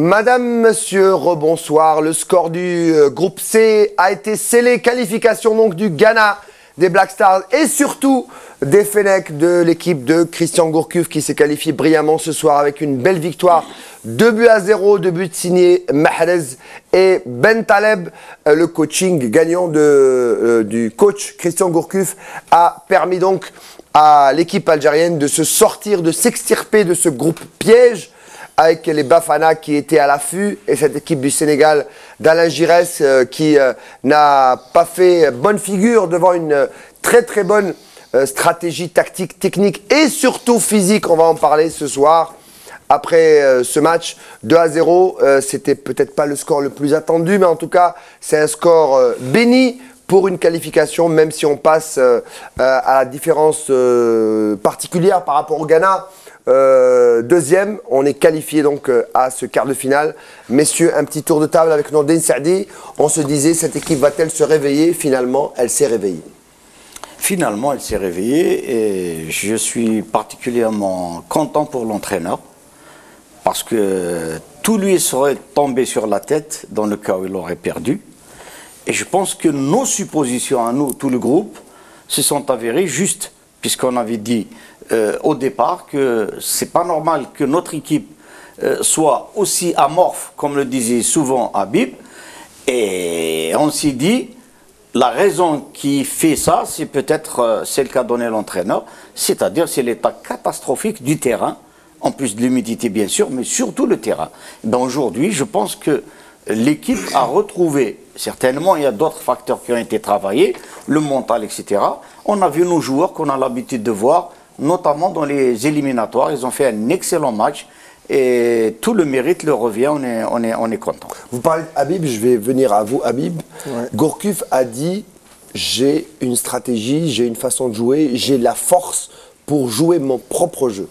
Madame, monsieur, rebonsoir. Le score du groupe C a été scellé. Qualification donc du Ghana, des Black Stars et surtout des Fennecs de l'équipe de Christian Gourcuff qui s'est qualifié brillamment ce soir avec une belle victoire. 2-0, 2 buts signés Mahrez et Ben Taleb. Le coaching gagnant du coach Christian Gourcuff a permis donc à l'équipe algérienne de se sortir, de s'extirper de ce groupe piège avec les Bafana qui étaient à l'affût et cette équipe du Sénégal d'Alain Giresse qui n'a pas fait bonne figure devant une très très bonne stratégie tactique, technique et surtout physique. On va en parler ce soir. Après ce match 2-0, c'était peut-être pas le score le plus attendu, mais en tout cas c'est un score béni pour une qualification, même si on passe à la différence particulière par rapport au Ghana. Deuxième, on est qualifié donc à ce quart de finale. Messieurs, un petit tour de table avec Nordin Saadi. On se disait, cette équipe va-t-elle se réveiller? Finalement, elle s'est réveillée. Finalement, elle s'est réveillée et je suis particulièrement content pour l'entraîneur parce que tout lui serait tombé sur la tête dans le cas où il aurait perdu. Et je pense que nos suppositions à nous, tout le groupe, se sont avérées justes puisqu'on avait dit au départ que c'est pas normal que notre équipe soit aussi amorphe, comme le disait souvent Habib. Et on s'est dit, la raison qui fait ça, c'est peut-être celle qu'a donné l'entraîneur, c'est-à-dire c'est l'état catastrophique du terrain, en plus de l'humidité bien sûr, mais surtout le terrain. Ben aujourd'hui, je pense que l'équipe a retrouvé, certainement il y a d'autres facteurs qui ont été travaillés, le mental, etc. On a vu nos joueurs qu'on a l'habitude de voir, notamment dans les éliminatoires, ils ont fait un excellent match et tout le mérite leur revient, on est content. Vous parlez d'Habib, je vais venir à vous Habib. Ouais. Gourcuff a dit, j'ai une stratégie, j'ai une façon de jouer, j'ai la force pour jouer mon propre jeu.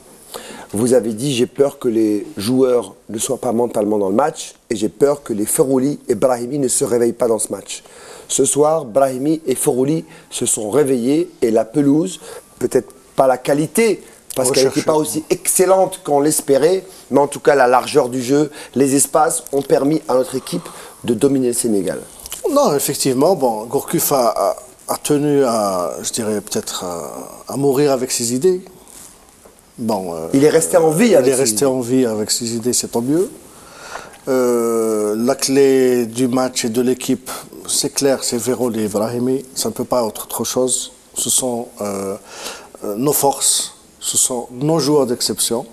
Vous avez dit, j'ai peur que les joueurs ne soient pas mentalement dans le match et j'ai peur que les Ferrouli et Brahimi ne se réveillent pas dans ce match. Ce soir, Brahimi et Ferrouli se sont réveillés et la pelouse, peut-être pas la qualité, parce qu'elle n'était pas aussi excellente qu'on l'espérait, mais en tout cas la largeur du jeu, les espaces ont permis à notre équipe de dominer le Sénégal. Non, effectivement, bon, Gourcuff a tenu à, je dirais peut-être, à mourir avec ses idées. Bon, il est resté en vie avec ses idées, c'est tant mieux. La clé du match et de l'équipe, c'est clair, c'est Ferrouli et Brahimi, ça ne peut pas être autre chose. Ce sont nos forces, ce sont nos joueurs d'exception.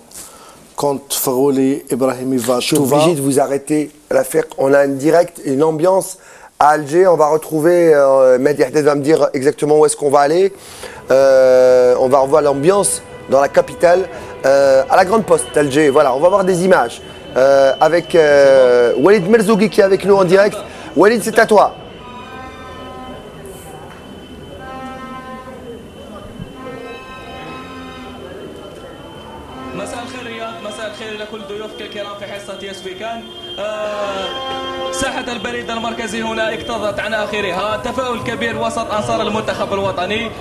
Quand Ferrouli et Brahimi va, je suis obligé de vous arrêter l'affaire. On a une direct, une ambiance à Alger. On va retrouver, Mehdi Haddad va me dire exactement où est-ce qu'on va aller. On va revoir l'ambiance dans la capitale, à la Grande Poste d'Alger. Voilà, on va voir des images avec Walid Merzougui qui est avec nous en direct. Walid, c'est à toi. لكل ضيوفك الكرام في حصة يسفيكان. ساحة البريد المركزي هنا اكتظت عن آخرها تفاؤل كبير وسط أنصار المنتخب الوطني.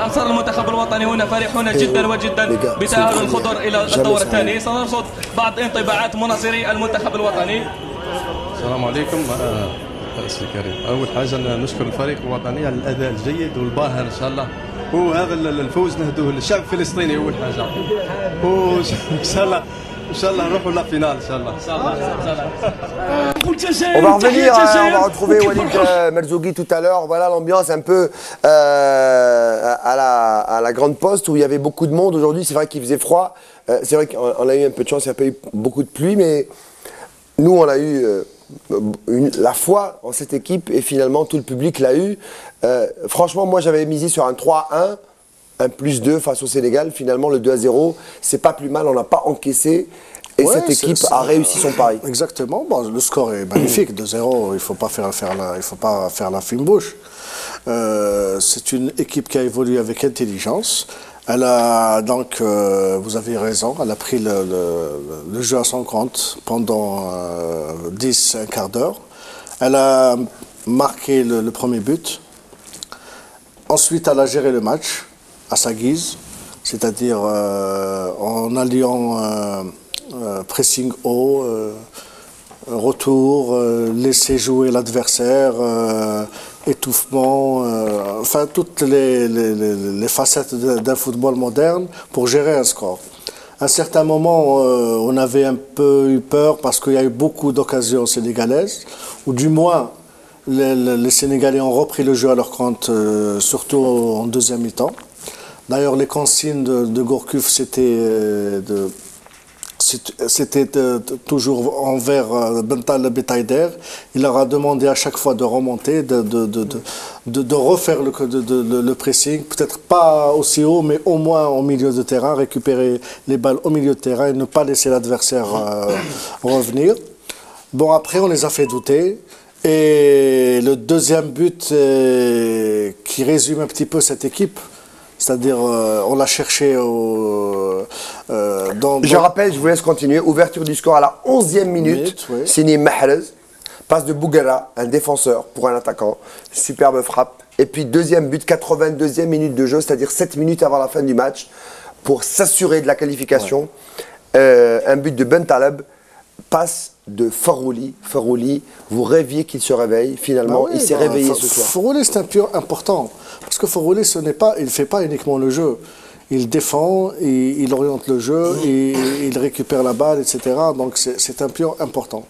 أنصار المنتخب الوطني هنا فرحون جدا وجدا بتأهل الخضر إلى الدور الثاني. سنرصد بعض انطباعات مناصري المنتخب الوطني. السلام عليكم. رئيس الكريم، أول حاجة نشكر الفريق الوطني على الأداء الجيد والباهر إن شاء الله، وهذا الفوز نهدوه للشعب الفلسطيني أول حاجة، وإن شاء الله نروحوا لا فينال إن شاء الله. On va revenir, on va retrouver Walid Merzougui tout à l'heure. Voilà l'ambiance un peu à la Grande Poste où il y avait beaucoup de monde. Aujourd'hui, c'est vrai qu'il faisait froid. C'est vrai qu'on a eu un peu de chance, il n'y a pas eu beaucoup de pluie, mais nous, on a eu la foi en cette équipe et finalement tout le public l'a eu. Franchement, moi j'avais misé sur un 3-1, un +2 face au Sénégal. Finalement, le 2-0, c'est pas plus mal, on n'a pas encaissé et ouais, cette équipe a réussi son pari. Exactement, bon, le score est magnifique, 2-0, il ne faut pas faire la fine bouche. C'est une équipe qui a évolué avec intelligence. Elle a donc, vous avez raison, elle a pris le jeu à son compte pendant un quart d'heure. Elle a marqué le premier but. Ensuite, elle a géré le match à sa guise, c'est-à-dire en alliant pressing haut, retour, laisser jouer l'adversaire, étouffement, enfin toutes les facettes d'un football moderne pour gérer un score. À un certain moment, on avait un peu eu peur parce qu'il y a eu beaucoup d'occasions sénégalaises, ou du moins les Sénégalais ont repris le jeu à leur compte, surtout en deuxième mi-temps. D'ailleurs, les consignes de Gourcuff, c'était toujours envers Bental Betaider. Il leur a demandé à chaque fois de remonter, de refaire le pressing, peut-être pas aussi haut, mais au moins au milieu de terrain, récupérer les balles au milieu de terrain et ne pas laisser l'adversaire revenir. Bon, après, on les a fait douter. Et le deuxième but qui résume un petit peu cette équipe, c'est-à-dire on l'a cherché Je rappelle, je vous laisse continuer, ouverture du score à la 11e minute, oui. signé Mahrez, passe de Bougara, un défenseur pour un attaquant, superbe frappe. Et puis deuxième but, 82e minute de jeu, c'est-à-dire 7 minutes avant la fin du match, pour s'assurer de la qualification. Ouais. Un but de Bentaleb, passe de Farouli. Farouli, vous rêviez qu'il se réveille, finalement, il s'est réveillé ce soir. Farouli, c'est un pion important, parce que Farouli, il ne fait pas uniquement le jeu. Il défend, il oriente le jeu, il récupère la balle, etc. Donc c'est un pion important.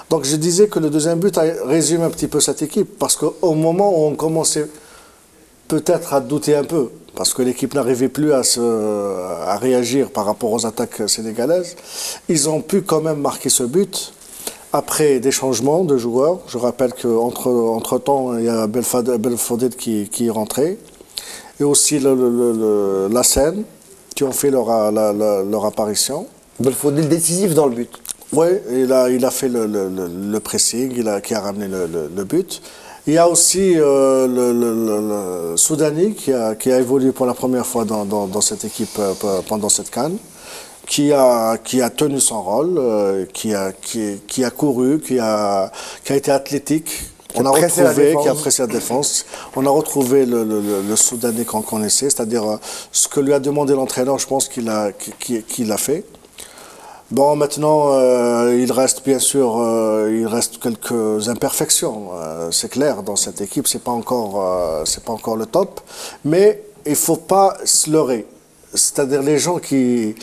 Donc je disais que le deuxième but résume un petit peu cette équipe, parce qu'au moment où on commençait peut-être à douter un peu, parce que l'équipe n'arrivait plus à réagir par rapport aux attaques sénégalaises, ils ont pu quand même marquer ce but. Après des changements de joueurs, je rappelle qu'entre-temps, il y a Belfodil qui est rentré, et aussi la Seine, qui ont fait leur apparition. Belfodil décisif dans le but. Oui, il a fait le pressing, qui a ramené le but. Il y a aussi le Soudani qui a évolué pour la première fois dans cette équipe pendant cette CAN. Qui a tenu son rôle, qui a couru, qui a été athlétique, qui a pressé la défense. On a retrouvé le Soudanais qu'on connaissait, c'est-à-dire ce que lui a demandé l'entraîneur, je pense qu'il l'a fait. Bon, maintenant, il reste bien sûr, quelques imperfections, c'est clair, dans cette équipe, c'est pas encore le top, mais il faut pas se leurrer. C'est-à-dire les gens qui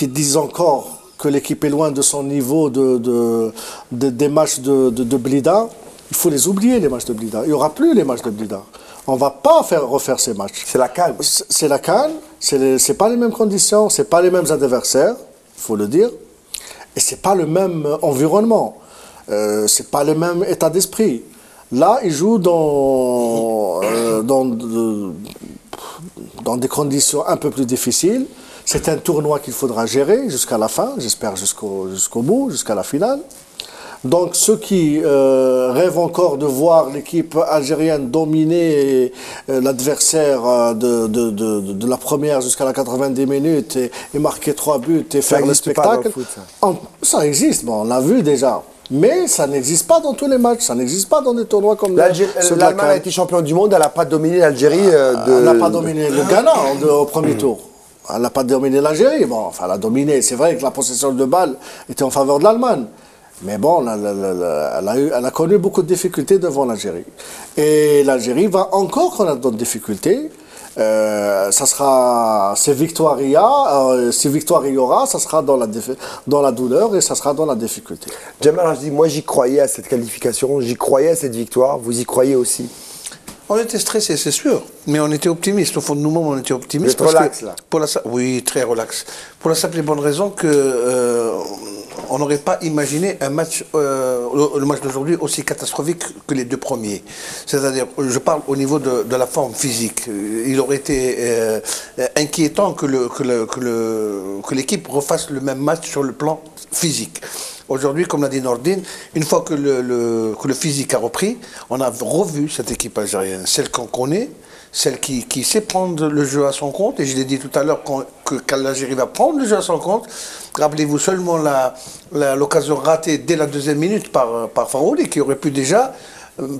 disent encore que l'équipe est loin de son niveau des matchs de Blida, il faut les oublier, les matchs de Blida. Il n'y aura plus les matchs de Blida. On ne va pas refaire ces matchs. C'est la CAN. C'est la CAN, c'est pas les mêmes conditions, c'est pas les mêmes adversaires, il faut le dire, et c'est pas le même environnement, c'est pas le même état d'esprit. Là, ils jouent dans des conditions un peu plus difficiles. C'est un tournoi qu'il faudra gérer jusqu'à la fin, j'espère jusqu'au bout, jusqu'à la finale. Donc ceux qui rêvent encore de voir l'équipe algérienne dominer l'adversaire de la première jusqu'à la 90 minutes et marquer 3 buts et faire le spectacle, ça existe, bon, on l'a vu déjà. Mais ça n'existe pas dans tous les matchs, ça n'existe pas dans des tournois comme l'Allemagne a été champion du monde, elle n'a pas dominé l'Algérie. Elle n'a pas dominé le Ghana au premier tour. Elle n'a pas dominé l'Algérie. Bon, enfin, elle a dominé. C'est vrai que la possession de balle était en faveur de l'Allemagne. Mais bon, elle a connu beaucoup de difficultés devant l'Algérie. Et l'Algérie va encore connaître d'autres difficultés. Si victoire il y aura, ça sera dans la douleur et ça sera dans la difficulté. Djemal, moi j'y croyais à cette qualification, j'y croyais à cette victoire, vous y croyez aussi? On était stressés, c'est sûr, mais on était optimistes. Au fond de nous-mêmes, on était optimistes. Vous êtes relax, là? Oui, très relax. Pour la simple et bonne raison que on n'aurait pas imaginé un match, le match d'aujourd'hui aussi catastrophique que les deux premiers. C'est-à-dire, je parle au niveau de la forme physique. Il aurait été inquiétant que l'équipe refasse le même match sur le plan physique. Aujourd'hui, comme l'a dit Nordine, une fois que le physique a repris, on a revu cette équipe algérienne, celle qu'on connaît, celle qui sait prendre le jeu à son compte. Et je l'ai dit tout à l'heure, quand l'Algérie va prendre le jeu à son compte, rappelez-vous seulement l'occasion ratée dès la deuxième minute par Farouli, qui aurait pu déjà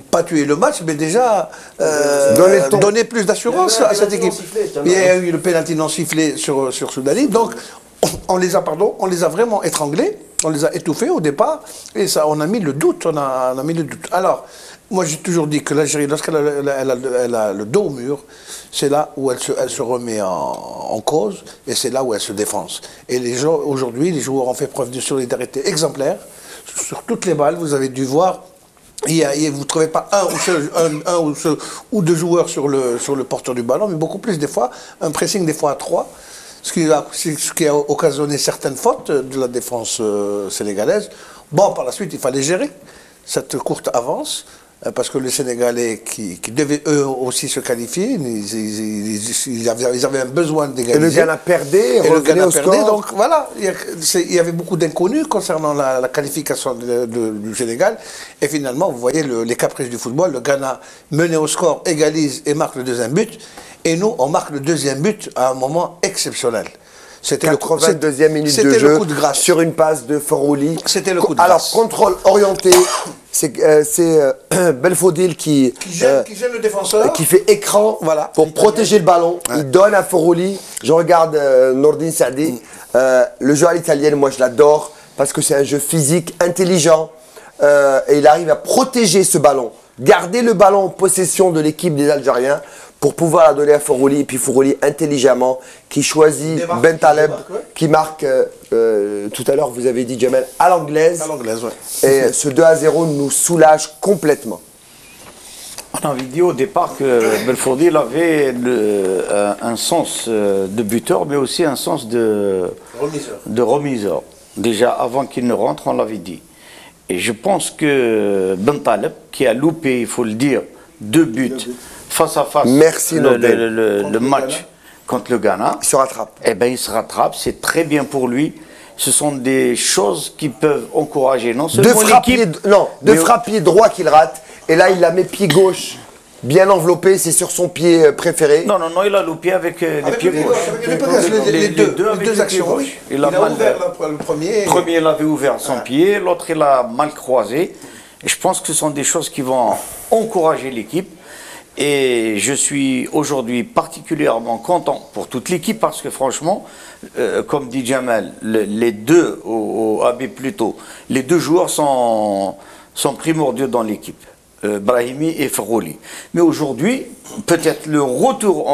pas tuer le match, mais déjà donner plus d'assurance à cette équipe. Il y a eu le pénalty non sifflé sur Soudani. Donc, on les a vraiment étranglés, on les a étouffés au départ, et ça, on a mis le doute, on a mis le doute. Alors, moi j'ai toujours dit que l'Algérie, lorsqu'elle a le dos au mur, c'est là où elle se remet en cause, et c'est là où elle se défonce. Et aujourd'hui, les joueurs ont fait preuve de solidarité exemplaire, sur toutes les balles, vous avez dû voir. Vous ne trouvez pas un ou deux joueurs sur le porteur du ballon, mais beaucoup plus des fois, un pressing des fois à 3, ce qui a occasionné certaines fautes de la défense sénégalaise. Bon, par la suite, il fallait gérer cette courte avance, parce que les Sénégalais qui devaient eux aussi se qualifier, ils avaient un besoin d'égaliser. Et le Ghana perdait, et le Ghana perdait, score. donc voilà, il y avait beaucoup d'inconnus concernant la qualification du Sénégal. Et finalement, vous voyez les caprices du football, le Ghana mené au score, égalise et marque le deuxième but. Et nous, on marque le deuxième but à un moment exceptionnel. C'était le 82e minute de jeu, le coup de grâce. Sur une passe de Forouli. C'était le coup de Alors, grâce. contrôle orienté, c'est Belfodil qui gêne le défenseur. qui fait écran Voilà. pour protéger le ballon. Ouais. Il donne à Forouli. Je regarde Nordin Saadi. Le jeu à l'italienne, moi je l'adore parce que c'est un jeu physique, intelligent. Et il arrive à protéger ce ballon. Garder le ballon en possession de l'équipe des Algériens pour pouvoir la donner à Forouli, et puis Forouli intelligemment, qui choisit Ben Taleb, qui marque, tout à l'heure vous avez dit Jamel, à l'anglaise. À l'anglaise, ouais. Et ce 2-0 nous soulage complètement. On avait dit au départ que Belfodil avait un sens de buteur, mais aussi un sens de remiseur. Déjà avant qu'il ne rentre, on l'avait dit. Et je pense que Ben Taleb, qui a loupé, il faut le dire, 2 buts face à face, merci le match contre le Ghana, il se rattrape. Eh bien, il se rattrape, c'est très bien pour lui. Ce sont des choses qui peuvent encourager non seulement l'équipe, de frappier droit qu'il rate, et là il la met pied gauche, bien enveloppé, c'est sur son pied préféré. Non, il a loupé avec les pieds gauche. Les deux actions. Il a ouvert le premier. Le premier, il avait ouvert son pied, l'autre, il a mal croisé. Et je pense que ce sont des choses qui vont encourager l'équipe. Et je suis aujourd'hui particulièrement content pour toute l'équipe parce que franchement, comme dit Jamel, les deux, au AB plutôt, les deux joueurs sont primordiaux dans l'équipe. Brahimi et Forouli. Mais aujourd'hui, peut-être leur retour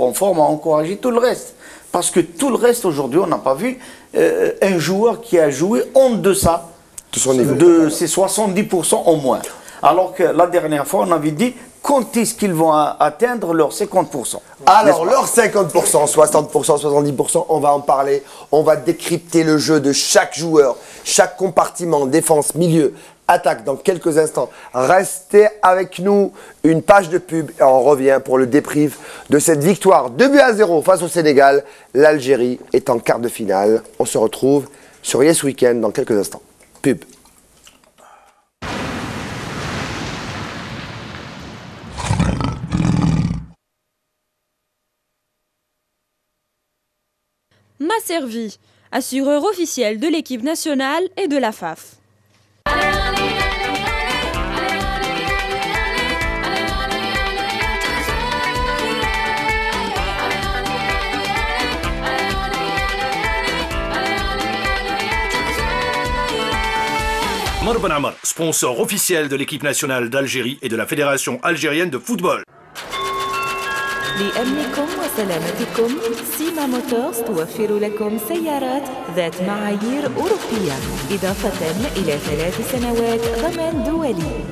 en forme a encouragé tout le reste. Parce que tout le reste, aujourd'hui, on n'a pas vu un joueur qui a joué en deçà de ses 70% au moins. Alors que la dernière fois, on avait dit quand est-ce qu'ils vont atteindre leurs 50%. Alors, leurs 50%, 60%, 70%, on va en parler. On va décrypter le jeu de chaque joueur, chaque compartiment, défense, milieu, attaque dans quelques instants. Restez avec nous, une page de pub et on revient pour le débrief de cette victoire 2-0 face au Sénégal. L'Algérie est en quart de finale. On se retrouve sur Yes Weekend dans quelques instants. Pub. Maservi, assureur officiel de l'équipe nationale et de la FAF. Morban Amar, sponsor officiel de l'équipe nationale d'Algérie et de la Fédération algérienne de football. لأمنكم وسلامتكم سيما موتورز توفر لكم سيارات ذات معايير أوروبية إضافة إلى 3 سنوات ضمان دولي.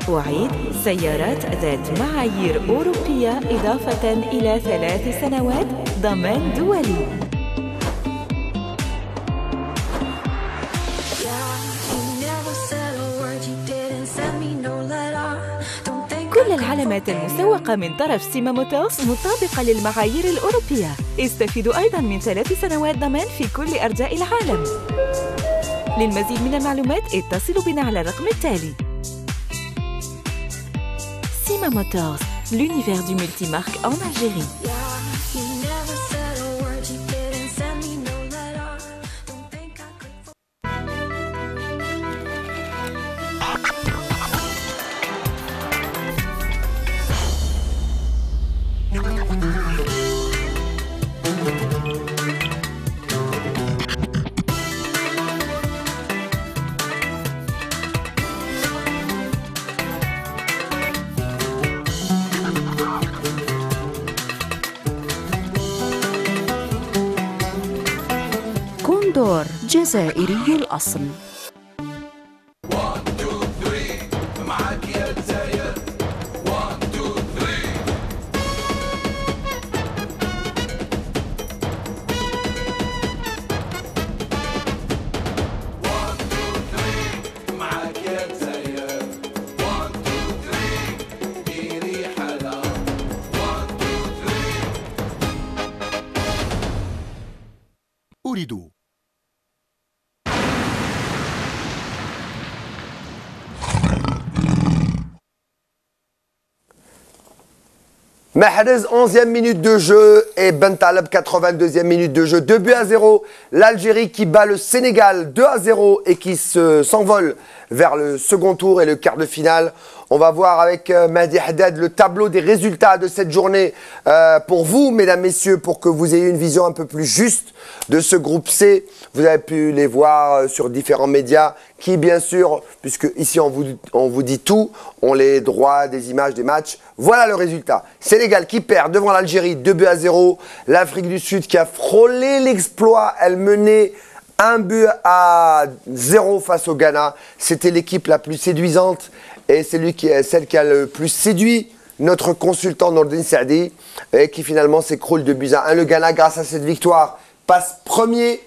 أعيد سيارات ذات معايير أوروبية إضافة إلى 3 سنوات ضمان دولي. كل العلامات المسوقة من طرف سيما موتورز مطابقة للمعايير الأوروبية. استفيدوا أيضاً من 3 سنوات ضمان في كل أرجاء العالم. للمزيد من المعلومات اتصلوا بنا على الرقم التالي. سيما موتورز, l'univers du multimarque en Algérie. جزائري الأصل. أريد. Mahrez, 11e minute de jeu et Bentaleb, 82e minute de jeu. 2-0. L'Algérie qui bat le Sénégal 2-0 et qui s'envole vers le second tour et le quart de finale. On va voir avec Mehdi Haddad le tableau des résultats de cette journée pour vous, mesdames, messieurs, pour que vous ayez une vision un peu plus juste de ce groupe C. Vous avez pu les voir sur différents médias qui, bien sûr, puisque ici on vous dit tout, ont les droits des images des matchs. Voilà le résultat. Sénégal qui perd devant l'Algérie 2-0. L'Afrique du Sud qui a frôlé l'exploit. Elle menait 1-0 face au Ghana. C'était l'équipe la plus séduisante et c'est celle qui a le plus séduit notre consultant Nordin Saadi et qui finalement s'écroule 2-1. Le Ghana, grâce à cette victoire, passe premier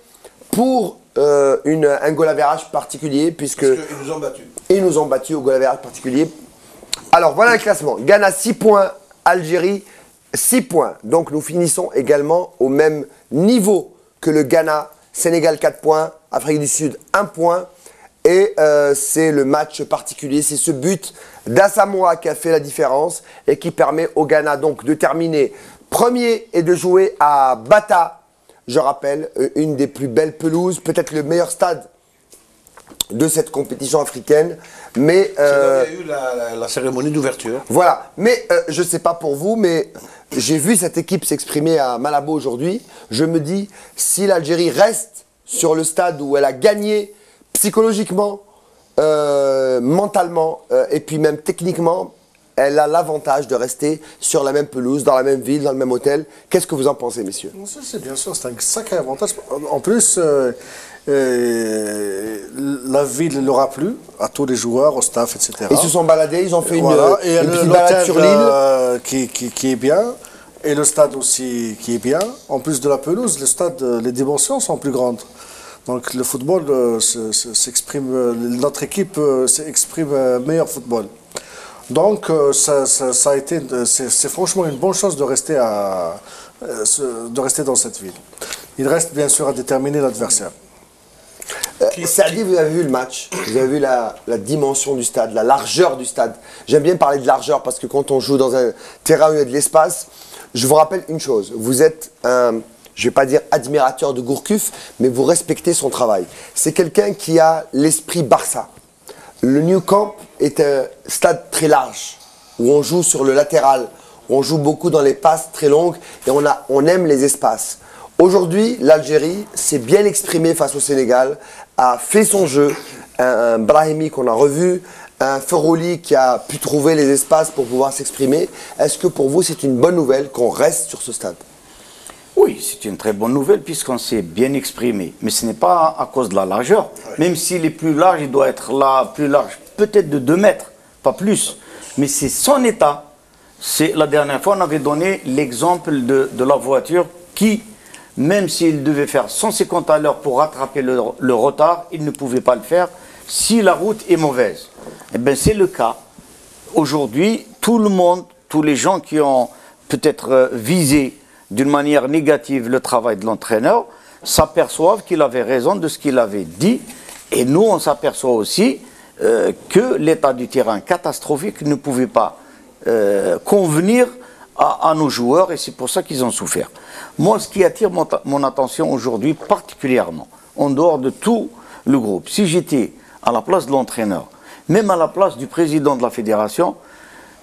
pour un goal average particulier puisque ils nous ont battus. Ils nous ont battus au goal average particulier. Alors voilà le classement. Ghana 6 points, Algérie 6 points. Donc nous finissons également au même niveau que le Ghana. Sénégal 4 points, Afrique du Sud 1 point. Et c'est le match particulier, c'est ce but d'Asamoah qui a fait la différence et qui permet au Ghana donc de terminer premier et de jouer à Bata. Je rappelle, une des plus belles pelouses, peut-être le meilleur stade de cette compétition africaine. Mais c'est là où il y a eu la cérémonie d'ouverture. Voilà, mais je ne sais pas pour vous, mais j'ai vu cette équipe s'exprimer à Malabo aujourd'hui. Je me dis, si l'Algérie reste sur le stade où elle a gagné psychologiquement, mentalement et puis même techniquement, elle a l'avantage de rester sur la même pelouse, dans la même ville, dans le même hôtel. Qu'est-ce que vous en pensez, messieurs? C'est bien sûr, c'est un sacré avantage. En plus, la ville l'aura plu à tous les joueurs, au staff, etc. Ils se sont baladés, ils ont fait une petite balade sur l'île. Qui est bien, et le stade aussi qui est bien. En plus de la pelouse, le stade, les dimensions sont plus grandes. Donc le football s'exprime, notre équipe s'exprime meilleur football. Donc ça a été, c'est franchement une bonne chose de rester dans cette ville. Il reste bien sûr à déterminer l'adversaire. Saadi, vous avez vu le match, vous avez vu la dimension du stade, la largeur du stade. J'aime bien parler de largeur parce que quand on joue dans un terrain où il y a de l'espace, je vous rappelle une chose, vous êtes un, je ne vais pas dire admirateur de Gourcuff, mais vous respectez son travail. C'est quelqu'un qui a l'esprit Barça. Le Nou Camp est un stade très large, où on joue sur le latéral, où on joue beaucoup dans les passes très longues et on aime les espaces. Aujourd'hui, l'Algérie s'est bien exprimée face au Sénégal, a fait son jeu, un Brahimi qu'on a revu, un Ferouli qui a pu trouver les espaces pour pouvoir s'exprimer. Est-ce que pour vous, c'est une bonne nouvelle qu'on reste sur ce stade? Oui, c'est une très bonne nouvelle puisqu'on s'est bien exprimé. Mais ce n'est pas à cause de la largeur. Même s'il est plus large, il doit être là plus large, peut-être de 2 mètres, pas plus. Mais c'est son état. La dernière fois, on avait donné l'exemple de la voiture qui, même s'il devait faire 150 à l'heure pour rattraper le retard, il ne pouvait pas le faire si la route est mauvaise. Eh bien, c'est le cas. Aujourd'hui, tout le monde, tous les gens qui ont peut-être visé d'une manière négative le travail de l'entraîneur, s'aperçoivent qu'il avait raison de ce qu'il avait dit. Et nous, on s'aperçoit aussi que l'état du terrain catastrophique ne pouvait pas convenir à nos joueurs, et c'est pour ça qu'ils ont souffert. Moi, ce qui attire mon attention aujourd'hui particulièrement, en dehors de tout le groupe, si j'étais à la place de l'entraîneur, même à la place du président de la fédération,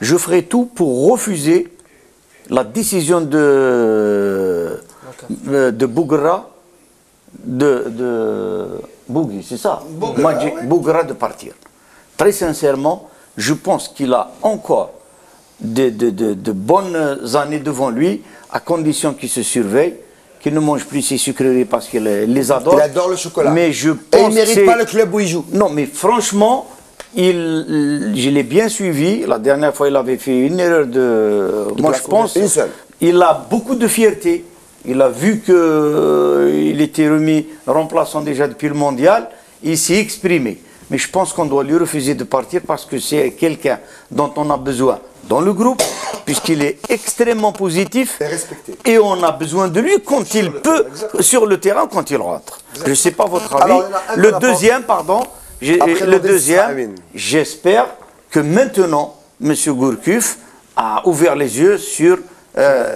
je ferais tout pour refuser la décision de Bougra, Bougui, c'est ça, Bougra de partir. Très sincèrement, je pense qu'il a encore de bonnes années devant lui, à condition qu'il se surveille qu'il ne mange plus ses sucreries parce qu'il les adore. Il adore le chocolat. Mais je Et pense il ne mérite pas le club où il joue. Non, mais franchement, je l'ai bien suivi. La dernière fois, il avait fait une erreur de... Moi, je pense... Une seule. Il a beaucoup de fierté. Il a vu qu'il était remis remplaçant déjà depuis le mondial. Il s'est exprimé. Mais je pense qu'on doit lui refuser de partir parce que c'est quelqu'un dont on a besoin dans le groupe, puisqu'il est extrêmement positif. Et respecté. Et on a besoin de lui quand il peut, sur le terrain, quand il rentre. Je ne sais pas votre avis. Alors, le deuxième, pardon, j'espère que maintenant, M. Gourcuff a ouvert les yeux sur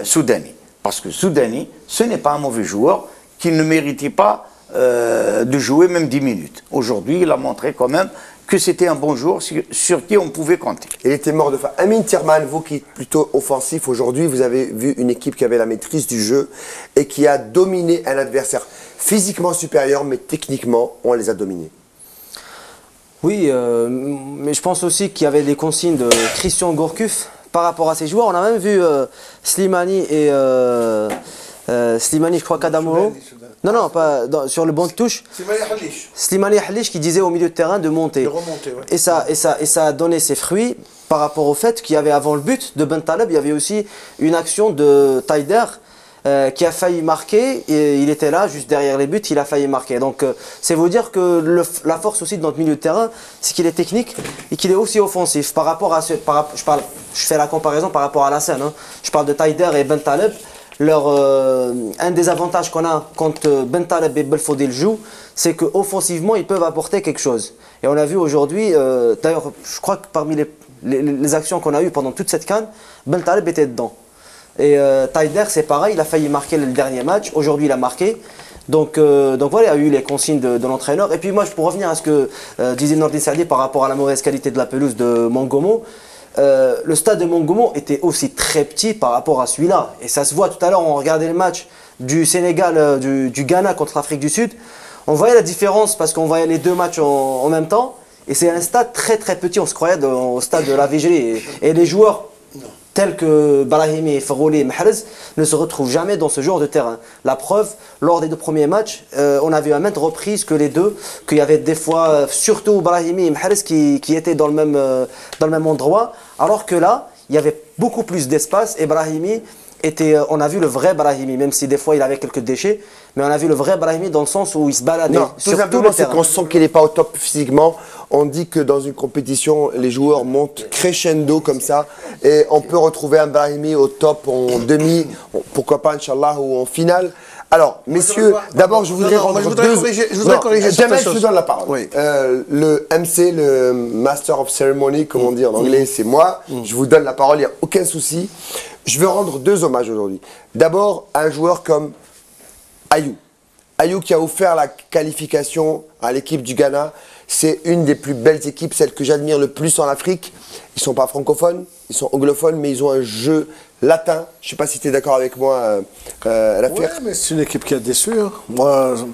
Soudani. Parce que Soudani, ce n'est pas un mauvais joueur qui ne méritait pas de jouer même 10 minutes. Aujourd'hui, il a montré quand même que c'était un bon joueur sur qui on pouvait compter. Il était mort de faim. Amin Thierman, vous qui êtes plutôt offensif aujourd'hui, vous avez vu une équipe qui avait la maîtrise du jeu et qui a dominé un adversaire physiquement supérieur, mais techniquement, on les a dominés. Oui, mais je pense aussi qu'il y avait des consignes de Christian Gourcuff par rapport à ses joueurs. On a même vu Slimani et Slimani, je crois qu'Adamoro. Non, pas sur le banc de touche. Slimani Halish qui disait au milieu de terrain de monter. De remonter, ouais. Et ça a donné ses fruits par rapport au fait qu'il y avait avant le but de Bentaleb, il y avait aussi une action de Taider qui a failli marquer. Et il était là, juste derrière les buts, il a failli marquer. Donc c'est vous dire que la force aussi de notre milieu de terrain, c'est qu'il est technique et qu'il est aussi offensif. Par rapport à je fais la comparaison par rapport à la scène. Hein. Je parle de Taider et Bentaleb. Un des avantages qu'on a quand Bentaleb et Belfodil jouent, c'est qu'offensivement, ils peuvent apporter quelque chose. Et on a vu aujourd'hui, d'ailleurs, je crois que parmi les actions qu'on a eues pendant toute cette CAN, Bentaleb était dedans. Et Taider, c'est pareil, il a failli marquer le dernier match. Aujourd'hui, il a marqué. Donc voilà, il y a eu les consignes de l'entraîneur. Et puis moi, pour revenir à ce que disait Nordin Saadi par rapport à la mauvaise qualité de la pelouse de Mongomo, le stade de Mongomo était aussi très petit par rapport à celui-là. Et ça se voit tout à l'heure, on regardait le match du Sénégal, du Ghana contre l'Afrique du Sud. On voyait la différence parce qu'on voyait les deux matchs en même temps. Et c'est un stade très très petit, on se croyait au stade de la Vigerie. Et les joueurs tels que Brahimi, Ferrouli et Mahrez ne se retrouvent jamais dans ce genre de terrain. La preuve, lors des deux premiers matchs, on a vu à maintes reprises que les deux, qu'il y avait des fois, surtout Brahimi et Mahrez qui étaient dans le même endroit, alors que là, il y avait beaucoup plus d'espace et Brahimi on a vu le vrai Brahimi, même si des fois il avait quelques déchets, mais on a vu le vrai Brahimi dans le sens où il se baladait. Non, tout simplement, c'est qu'on sent qu'il n'est pas au top physiquement. On dit que dans une compétition, les joueurs montent crescendo comme ça, et on peut retrouver un Brahimi au top en demi, pourquoi pas, Inch'Allah, ou en finale. Alors, messieurs, d'abord, je voudrais rendre je voudrais corriger Jamais je te donne la parole. Oui. Le MC, le Master of Ceremony, comme on dit en anglais, c'est moi. Je vous donne la parole, il n'y a aucun souci. Je veux rendre deux hommages aujourd'hui. D'abord, un joueur comme Ayou. Ayou qui a offert la qualification à l'équipe du Ghana. C'est une des plus belles équipes, celle que j'admire le plus en Afrique. Ils ne sont pas francophones, ils sont anglophones, mais ils ont un jeu latin. Je ne sais pas si tu es d'accord avec moi, Rafir. Oui, mais c'est une équipe qui a déçu. Hein.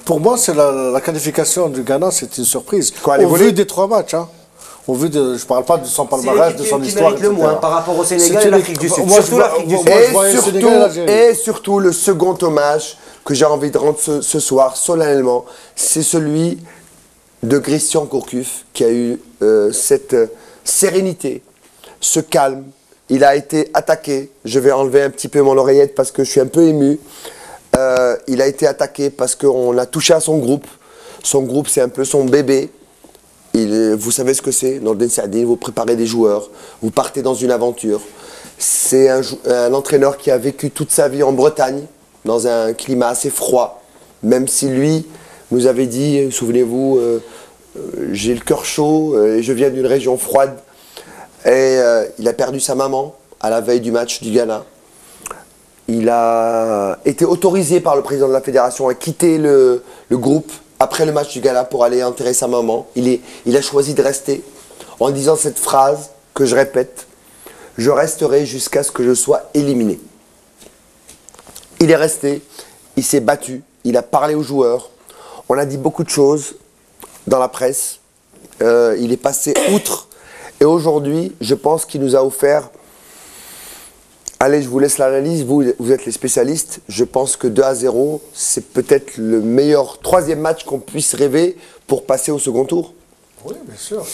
Pour moi, c'est la qualification du Ghana, c'est une surprise. Au vu des trois matchs. Hein. Au vu je ne parle pas de son palmarès, de son histoire, le moins par rapport au Sénégal et l'Afrique du Sud. Et surtout, le second hommage que j'ai envie de rendre ce soir, solennellement, c'est celui de Christian Gourcuff, qui a eu cette sérénité, ce calme. Il a été attaqué. Je vais enlever un petit peu mon oreillette parce que je suis un peu ému. Il a été attaqué parce qu'on a touché à son groupe. Son groupe, c'est un peu son bébé. Vous savez ce que c'est, Nordin Saadi, vous préparez des joueurs, vous partez dans une aventure. C'est un entraîneur qui a vécu toute sa vie en Bretagne, dans un climat assez froid, même si lui nous avait dit, souvenez-vous, j'ai le cœur chaud et je viens d'une région froide. Et il a perdu sa maman à la veille du match du Ghana. Il a été autorisé par le président de la fédération à quitter le groupe après le match du Ghana pour aller enterrer sa maman. Il a choisi de rester en disant cette phrase que je répète: je resterai jusqu'à ce que je sois éliminé. Il est resté, il s'est battu, il a parlé aux joueurs. On a dit beaucoup de choses dans la presse. Il est passé outre. Et aujourd'hui, je pense qu'il nous a offert Allez, je vous laisse l'analyse. Vous êtes les spécialistes. Je pense que 2-0, c'est peut-être le meilleur troisième match qu'on puisse rêver pour passer au second tour. Oui, bien sûr.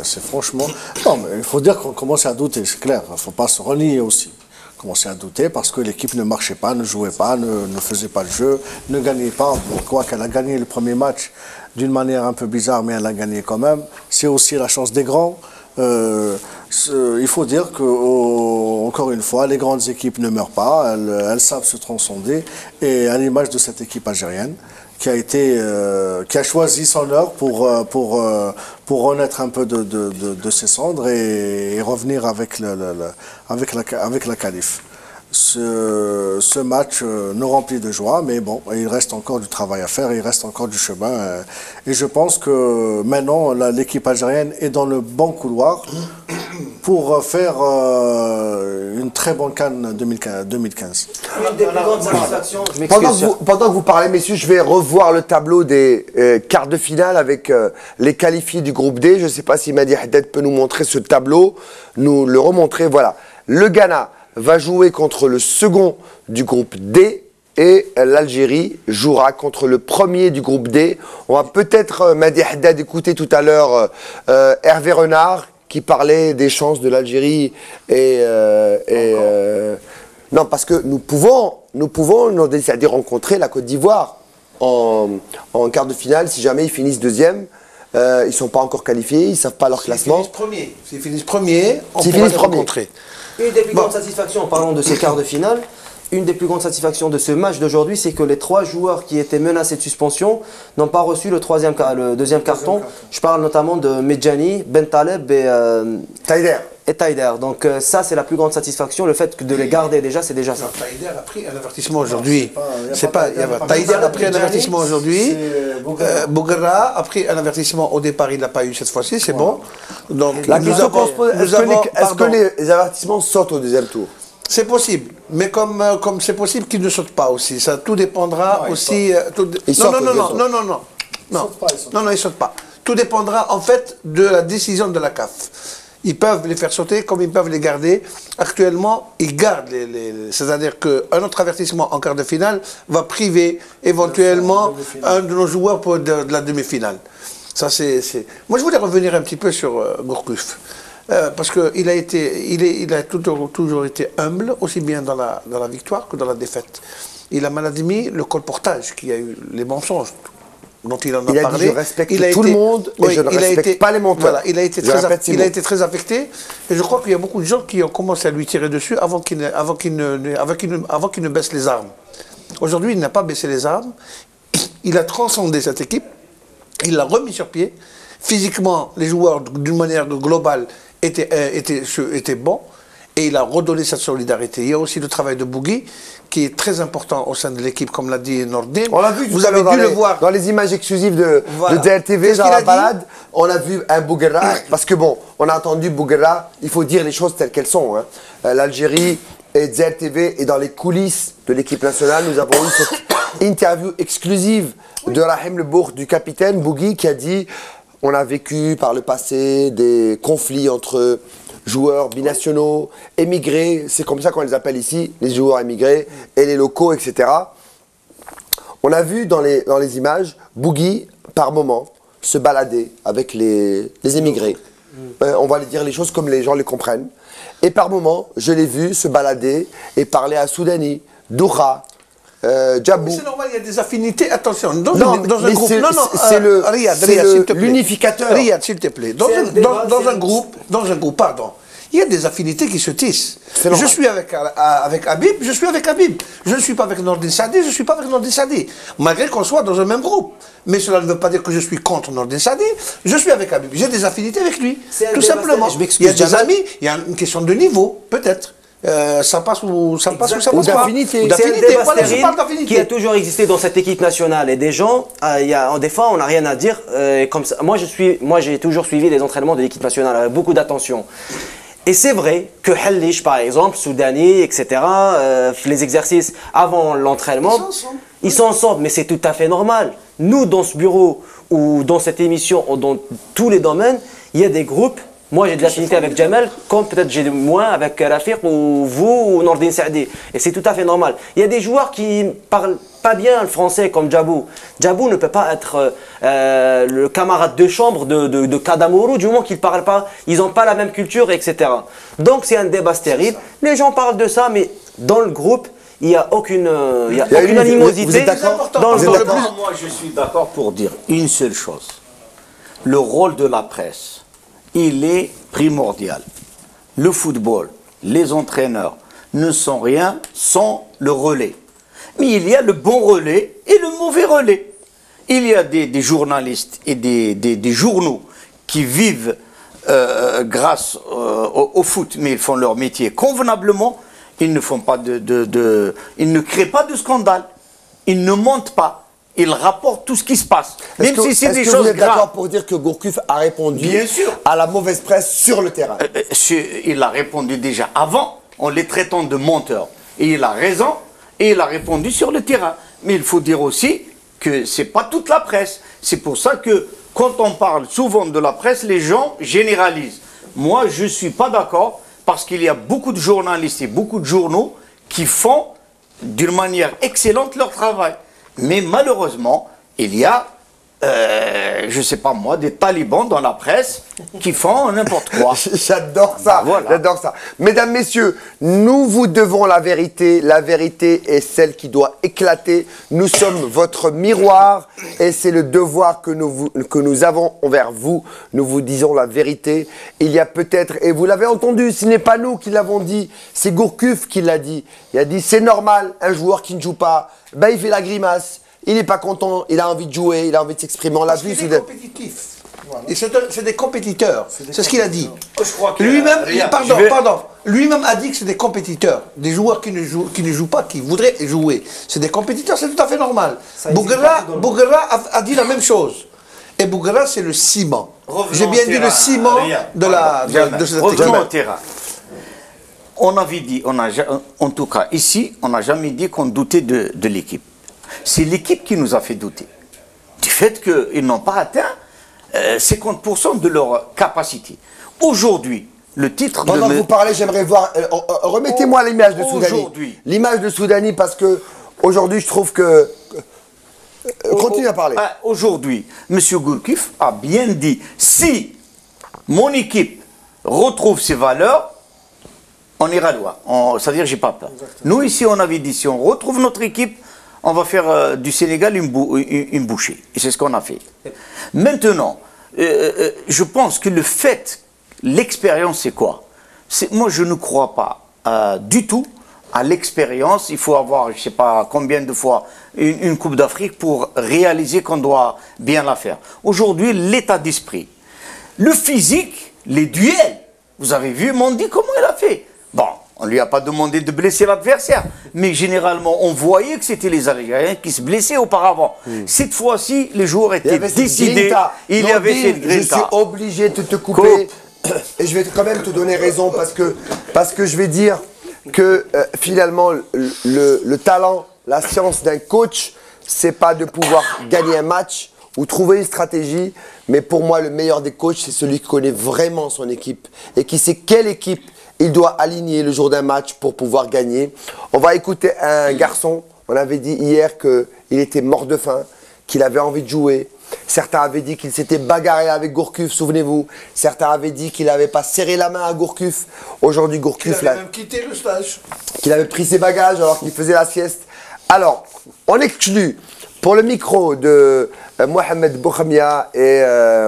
C'est franchement... Non, mais il faut dire qu'on commence à douter, c'est clair. Il ne faut pas se renier aussi. Commencer à douter parce que l'équipe ne marchait pas, ne jouait pas, ne faisait pas le jeu, ne gagnait pas. On croit qu'elle a gagné le premier match d'une manière un peu bizarre, mais elle a gagné quand même. C'est aussi la chance des grands. Il faut dire que, encore une fois, les grandes équipes ne meurent pas, elles savent se transcender. Et à l'image de cette équipe algérienne, qui a choisi son heure pour renaître un peu de ses cendres et revenir avec la qualif. Ce match nous remplit de joie, mais bon, il reste encore du travail à faire, il reste encore du chemin. Et je pense que maintenant, l'équipe algérienne est dans le bon couloir pour faire une très bonne CAN 2015. Pendant que vous parlez, messieurs, je vais revoir le tableau des quarts de finale avec les qualifiés du groupe D. Je ne sais pas si Madi Haddad peut nous montrer ce tableau, nous le remontrer. Voilà, le Ghana va jouer contre le second du groupe D et l'Algérie jouera contre le premier du groupe D. On va peut-être, Madi Haddad, écouter tout à l'heure Hervé Renard qui parlait des chances de l'Algérie non, parce que nous pouvons c'est-à-dire rencontrer la Côte d'Ivoire en quart de finale si jamais ils finissent deuxième. Ils ne sont pas encore qualifiés, ils ne savent pas leur classement. S'ils finissent premiers, on pourra les rencontrer. Une des plus grandes satisfactions, en parlant de ces quarts de finale, une des plus grandes satisfactions de ce match d'aujourd'hui, c'est que les 3 joueurs qui étaient menacés de suspension n'ont pas reçu le deuxième carton. Je parle notamment de Medjani, Bentaleb et Taider. Donc ça, c'est la plus grande satisfaction. Le fait de les garder déjà, c'est déjà ça. Taider a pris un avertissement aujourd'hui. Taider a pris un avertissement aujourd'hui. Bouguerra a pris un avertissement au départ, il n'a pas eu cette fois-ci, c'est bon. Donc, la question qu'on se pose, est-ce que les avertissements sautent au deuxième tour? C'est possible, mais comme c'est possible qu'ils ne sautent pas aussi. Ça tout dépendra aussi. Non, ils sautent pas. Tout dépendra en fait de la décision de la CAF. Ils peuvent les faire sauter comme ils peuvent les garder. Actuellement, ils gardent c'est-à-dire qu'un autre avertissement en quart de finale va priver éventuellement un de nos joueurs de la demi-finale. Ça, Moi, je voulais revenir un petit peu sur Gourcuff. Parce qu'il a toujours été humble, aussi bien dans la victoire que dans la défaite. Il a mal admis le colportage, qui a eu les mensonges dont il en a parlé. Dit, je respecte tout le monde et je ne respecte pas les menteurs. Voilà, il a été très affecté. Et je crois qu'il y a beaucoup de gens qui ont commencé à lui tirer dessus avant qu'il ne baisse les armes. Aujourd'hui, il n'a pas baissé les armes. Il a transcendé cette équipe. Il l'a remis sur pied. Physiquement, les joueurs, d'une manière globale, était bon et il a redonné cette solidarité. Il y a aussi le travail de Bougui qui est très important au sein de l'équipe, comme l'a dit Nordin. On l'a vu, vous avez dû le voir dans les images exclusives de DLTV, dans la balade. On a vu un Bouguerra, parce que bon, on a entendu Bouguerra, il faut dire les choses telles qu'elles sont. Hein. L'Algérie et DLTV et dans les coulisses de l'équipe nationale, nous avons eu cette interview exclusive de Rahim Lebourg, du capitaine Bougui, qui a dit: on a vécu par le passé des conflits entre joueurs binationaux, émigrés, c'est comme ça qu'on les appelle ici, les joueurs émigrés, et les locaux, etc. On a vu dans les images Bougui, par moment, se balader avec les émigrés. On va dire les choses comme les gens les comprennent. Et par moment, je l'ai vu se balader et parler à Soudani, Doura, Djabou. C'est normal, il y a des affinités. Attention, dans un groupe. C'est l'unificateur. Riyad, s'il te plaît. Dans un groupe, pardon. Il y a des affinités qui se tissent. Je suis avec Habib, je suis avec Habib. Je ne suis pas avec Nordin Sadi, je ne suis pas avec Nordin Sadi. Malgré qu'on soit dans un même groupe. Mais cela ne veut pas dire que je suis contre Nordin Sadi. Je suis avec Habib. J'ai des affinités avec lui. Tout simplement. Il y a des amis, il y a une question de niveau, peut-être. Ça passe ou ça passe pas. D'affinité. C'est un débat qui a toujours existé dans cette équipe nationale. Et des gens, des fois, on n'a rien à dire. Comme ça. Moi, j'ai toujours suivi les entraînements de l'équipe nationale avec beaucoup d'attention. Et c'est vrai que Hellish, par exemple, Soudani, etc., les exercices avant l'entraînement, ils sont ensemble, mais c'est tout à fait normal. Nous, dans ce bureau ou dans cette émission ou dans tous les domaines, il y a des groupes Moi, j'ai de l'affinité avec Jamel, comme peut-être j'ai moins avec Rafiq ou vous ou Nordine Saadi. Et c'est tout à fait normal. Il y a des joueurs qui parlent pas bien le français, comme Djabou. Djabou ne peut pas être le camarade de chambre de Kadamourou du moment qu'ils parlent pas, ils n'ont pas la même culture, etc. Donc c'est un débat stérile. Les gens parlent de ça, mais dans le groupe, il n'y a aucune, aucune animosité. Vous êtes d'accord dans le groupe. Moi, je suis d'accord pour dire une seule chose. Le rôle de la presse, il est primordial. Le football, les entraîneurs ne sont rien sans le relais. Mais il y a le bon relais et le mauvais relais. Il y a des journalistes et des journaux qui vivent grâce au foot, mais ils font leur métier convenablement. Ils ne font pas ils ne créent pas de scandale. Ils ne mentent pas. Il rapporte tout ce qui se passe. Même si c'est des choses graves. Vous êtes d'accord pour dire que Gourcuff a répondu Bien sûr. à la mauvaise presse sur le terrain? Il a répondu déjà avant, en les traitant de menteurs. Et il a raison, et il a répondu sur le terrain. Mais il faut dire aussi que ce n'est pas toute la presse. C'est pour ça que quand on parle souvent de la presse, les gens généralisent. Moi, je ne suis pas d'accord, parce qu'il y a beaucoup de journalistes et beaucoup de journaux qui font d'une manière excellente leur travail. Mais malheureusement, il y a, je ne sais pas moi, des talibans dans la presse qui font n'importe quoi. J'adore ça, voilà. J'adore ça. Mesdames, messieurs, nous vous devons la vérité. La vérité est celle qui doit éclater. Nous sommes votre miroir et c'est le devoir que nous avons envers vous. Nous vous disons la vérité. Il y a peut-être, et vous l'avez entendu, ce n'est pas nous qui l'avons dit, c'est Gourcuff qui l'a dit. Il a dit, c'est normal, un joueur qui ne joue pas, ben, il fait la grimace. Il n'est pas content, il a envie de jouer, il a envie de s'exprimer. On l'a vu. Il est compétitif. Voilà. Et c'est des compétiteurs. C'est ce qu'il a dit. Lui-même, lui-même a dit que c'est des compétiteurs. Des joueurs qui ne jouent pas, qui voudraient jouer. C'est des compétiteurs, c'est tout à fait normal. Bouguera a dit la même chose. Et Bouguera, c'est le ciment. J'ai bien dit le ciment de cette Revenons au terrain. On avait dit, en tout cas ici, on n'a jamais dit qu'on doutait de l'équipe. C'est l'équipe qui nous a fait douter. Du fait qu'ils n'ont pas atteint 50% de leur capacité. Aujourd'hui, le titre Pendant que vous parlez, j'aimerais voir... remettez-moi l'image de Soudani. L'image de Soudani, parce que aujourd'hui, je trouve que... continue à parler. Aujourd'hui, M. Gourcuff a bien dit, si mon équipe retrouve ses valeurs, on ira loin. C'est-à-dire, j'ai pas peur. Exactement. Nous, ici, on avait dit, si on retrouve notre équipe, on va faire du Sénégal une bouchée. Et c'est ce qu'on a fait. Maintenant, je pense que le fait, l'expérience, c'est quoi? Moi, je ne crois pas du tout à l'expérience. Il faut avoir, je ne sais pas combien de fois, une Coupe d'Afrique pour réaliser qu'on doit bien la faire. Aujourd'hui, l'état d'esprit, le physique, les duels. Vous avez vu Mondi, comment il a fait? Bon, on ne lui a pas demandé de blesser l'adversaire, mais généralement, on voyait que c'était les Algériens qui se blessaient auparavant. Cette fois-ci, les joueurs étaient décidés. Il y avait cette grinta. Je suis obligé de te couper. Et je vais quand même te donner raison parce que je vais dire que finalement, le talent, la science d'un coach, c'est pas de pouvoir gagner un match ou trouver une stratégie, mais pour moi, le meilleur des coachs, c'est celui qui connaît vraiment son équipe et qui sait quelle équipe il doit aligner le jour d'un match pour pouvoir gagner. On va écouter un garçon, on avait dit hier qu'il était mort de faim, qu'il avait envie de jouer. Certains avaient dit qu'il s'était bagarré avec Gourcuff, souvenez-vous. Certains avaient dit qu'il n'avait pas serré la main à Gourcuff. Aujourd'hui, Gourcuff... Il avait même quitté le stage. Qu'il avait pris ses bagages alors qu'il faisait la sieste. Alors, on exclut pour le micro de Mohamed Boukhamia et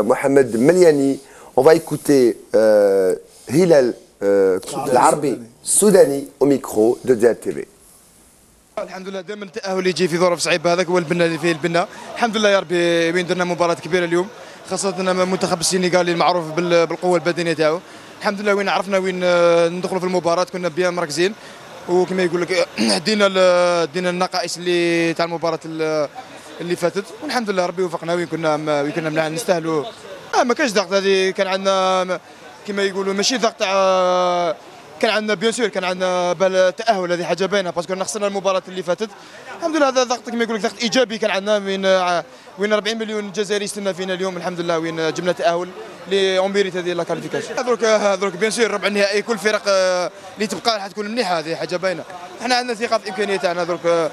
Mohamed Meliani, on va écouter Hilal العربي السوداني au micro de زاد تي في. الحمد لله دائما التأهل يجي في ظروف صعيبه هذاك هو البناء اللي فيه البناء. الحمد لله يا ربي وين درنا مباراه كبيره اليوم خاصه منتخب السنغالي المعروف بالقوه البدنيه تاعو. الحمد لله وين عرفنا وين ندخلوا في المباراه كنا بيان مركزين وكما يقول لك دينا النقائص اللي تاع المباراه اللي فاتت والحمد لله ربي وفقنا وين كنا نستاهلوا. ما كانش ضغط هذه كان عندنا كما يقولوا ماشي ضغط كان عندنا بيان سور كان عندنا التاهل هذه حاجه باينه باسكو خسرنا المباراه اللي فاتت. الحمد لله هذا ضغط كما يقول لك ضغط ايجابي كان عندنا وين 40 مليون جزائري يستنى فينا اليوم الحمد لله وين جبنا تاهل اللي اون ميريت هذه لا كاليفيكاسيون. درك بيان سور ربع النهائي كل الفرق اللي تبقى راح تكون مليحه، هذه حاجه باينه. احنا عندنا ثقه في الامكانيات تاعنا درك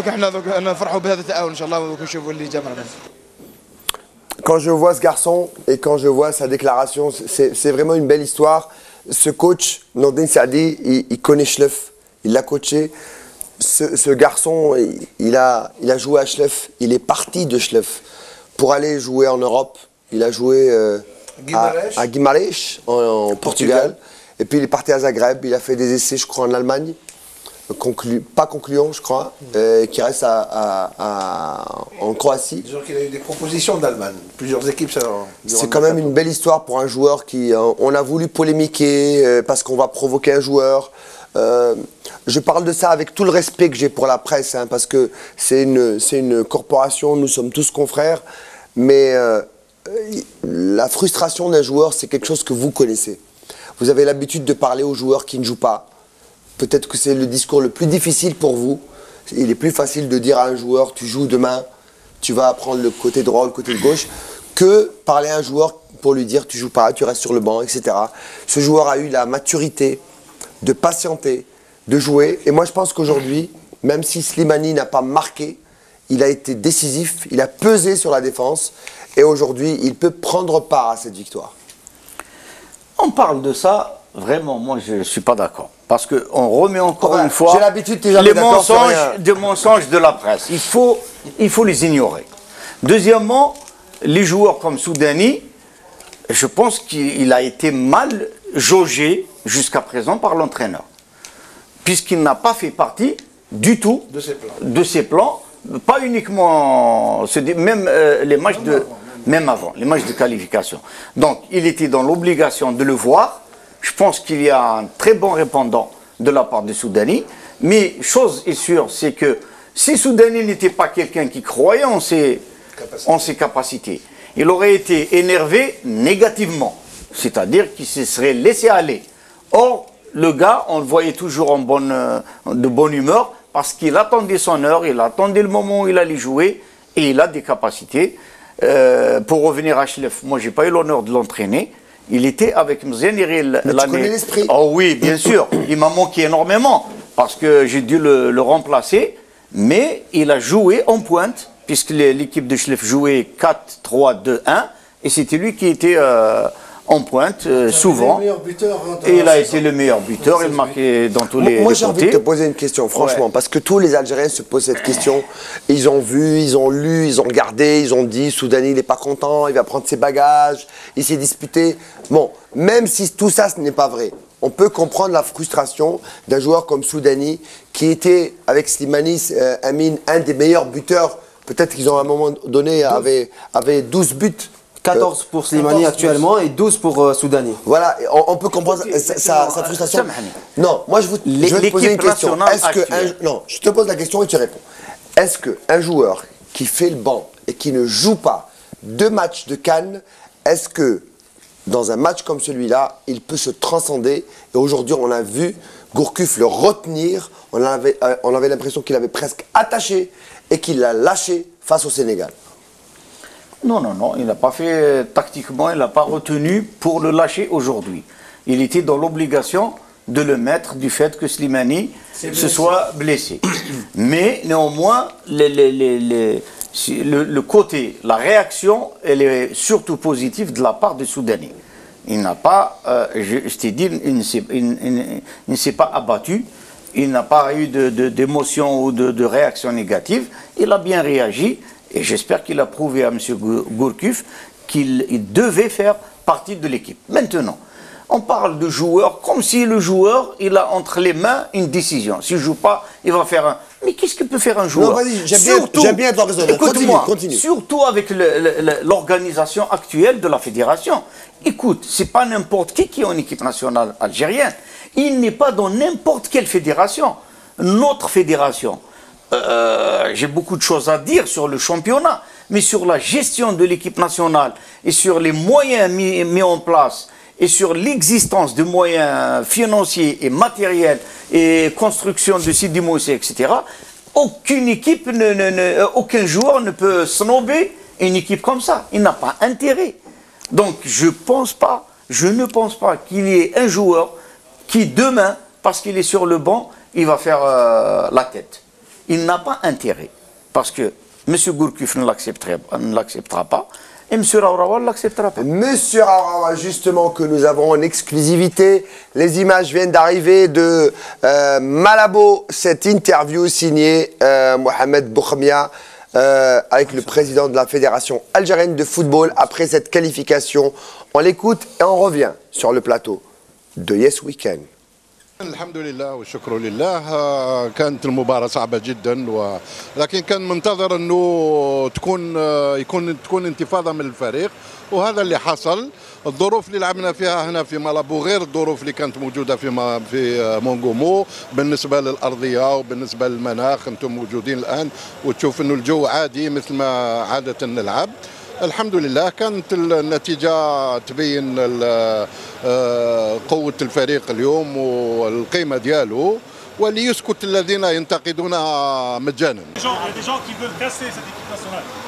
احنا نفرحوا بهذا التعاون ان شاء الله ونشوفوا اللي جا معنا. Quand je vois ce garçon et quand je vois sa déclaration, c'est vraiment une belle histoire. Ce coach, Nordin Saadi, il connaît Schleff, il l'a coaché. Ce garçon, il a joué à Schleff, il est parti de Schleff pour aller jouer en Europe. Il a joué à Guimarães, en Portugal. Et puis il est parti à Zagreb, il a fait des essais, je crois, en Allemagne. Pas concluant, je crois, qui reste en Croatie. Disons qu'il a eu des propositions d'Allemagne, plusieurs équipes. C'est quand même une belle histoire pour un joueur qui... on a voulu polémiquer parce qu'on va provoquer un joueur. Je parle de ça avec tout le respect que j'ai pour la presse, hein, parce que c'est une corporation, nous sommes tous confrères, mais la frustration d'un joueur, c'est quelque chose que vous connaissez. Vous avez l'habitude de parler aux joueurs qui ne jouent pas. Peut-être que c'est le discours le plus difficile pour vous. Il est plus facile de dire à un joueur, tu joues demain, tu vas prendre le côté droit ou le côté gauche, que parler à un joueur pour lui dire, tu joues pas, tu restes sur le banc, etc. Ce joueur a eu la maturité de patienter, de jouer. Et moi, je pense qu'aujourd'hui, même si Slimani n'a pas marqué, il a été décisif, il a pesé sur la défense. Et aujourd'hui, il peut prendre part à cette victoire. On parle de ça, vraiment, moi, je ne suis pas d'accord. Parce qu'on remet encore une fois les mensonges de la presse. Il faut les ignorer. Deuxièmement, les joueurs comme Soudani, je pense qu'il a été mal jaugé jusqu'à présent par l'entraîneur. Puisqu'il n'a pas fait partie du tout de ses plans. Pas uniquement, même les matchs même avant, les matchs de qualification. Donc, il était dans l'obligation de le voir. Je pense qu'il y a un très bon répondant de la part de Soudani. Mais chose est sûre, c'est que si Soudani n'était pas quelqu'un qui croyait en ses capacités, il aurait été énervé négativement. C'est-à-dire qu'il se serait laissé aller. Or, le gars, on le voyait toujours de bonne humeur parce qu'il attendait son heure, il attendait le moment où il allait jouer et il a des capacités. Pour revenir à Schleff, moi, je n'ai pas eu l'honneur de l'entraîner. Il était avec Mzeniri l'année. Tu connais l'esprit. Oh oui, bien sûr. Il m'a manqué énormément parce que j'ai dû le remplacer. Mais il a joué en pointe puisque l'équipe de Schleff jouait 4-3-2-1 et c'était lui qui était en pointe souvent. Et il a été le meilleur buteur. Il marquait dans tous les côtés. Moi, j'ai envie de te poser une question, franchement, parce que tous les Algériens se posent cette question. Ils ont vu, ils ont lu, ils ont regardé, ils ont dit Soudani, il n'est pas content, il va prendre ses bagages, il s'est disputé. Bon, même si tout ça, ce n'est pas vrai, on peut comprendre la frustration d'un joueur comme Soudani, qui était, avec Slimani, Amine, un des meilleurs buteurs. Peut-être qu'ils ont à un moment donné avait 12 buts. 14 pour Slimani actuellement et 12 pour Soudani. Voilà, on peut comprendre sa frustration. Non, moi je vais te poser une question. Non, je te pose la question et tu réponds. Est-ce qu'un joueur qui fait le banc et qui ne joue pas 2 matchs de CAN, est-ce que dans un match comme celui-là, il peut se transcender? Et aujourd'hui, on a vu Gourcuff le retenir. On avait l'impression qu'il avait presque attaché et qu'il l'a lâché face au Sénégal. Non, il n'a pas fait tactiquement, il n'a pas retenu pour le lâcher aujourd'hui. Il était dans l'obligation de le mettre du fait que Slimani se soit blessé. Mais néanmoins, le côté, la réaction, elle est surtout positive de la part de Soudani. Il n'a pas, je t'ai dit, il ne s'est pas abattu, il n'a pas eu d'émotion ou de réaction négative, il a bien réagi. Et j'espère qu'il a prouvé à M. Gourcuff qu'il devait faire partie de l'équipe. Maintenant, on parle de joueur comme si le joueur, il a entre les mains une décision. S'il ne joue pas, il va faire un... Mais qu'est-ce que peut faire un joueur? Non, vas-y, j'aime bien être raisonnable. Écoute-moi, continue. Surtout avec l'organisation actuelle de la fédération. Écoute, ce n'est pas n'importe qui est en équipe nationale algérienne. Il n'est pas dans n'importe quelle fédération. Notre fédération... j'ai beaucoup de choses à dire sur le championnat, mais sur la gestion de l'équipe nationale et sur les moyens mis en place et sur l'existence de moyens financiers et matériels et construction de Sidi Moussé, etc., aucune équipe, aucun joueur ne peut snober une équipe comme ça. Il n'a pas intérêt. Donc je ne pense pas qu'il y ait un joueur qui demain, parce qu'il est sur le banc, il va faire la tête. Il n'a pas intérêt. Parce que M. Gourcuff ne l'acceptera pas. Et M. Raouraoua ne l'acceptera pas. Monsieur Raouraoua, justement, que nous avons en exclusivité. Les images viennent d'arriver de Malabo. Cette interview signée Mohamed Boukhmia avec le président de la Fédération algérienne de football après cette qualification. On l'écoute et on revient sur le plateau de Yes Weekend. الحمد لله والشكر لله. كانت المباراة صعبة جدا لكن كان منتظر انه تكون انتفاضة من الفريق وهذا اللي حصل. الظروف اللي لعبنا فيها هنا في مالابو غير الظروف اللي كانت موجودة في مونغومو بالنسبة للأرضية وبالنسبة للمناخ. انتم موجودين الآن وتشوف انه الجو عادي مثل ما عادة نلعب. الحمد لله كانت النتيجة تبين قوة الفريق اليوم والقيمة ديالو واللي يسكت الذين ينتقدونها مجانا.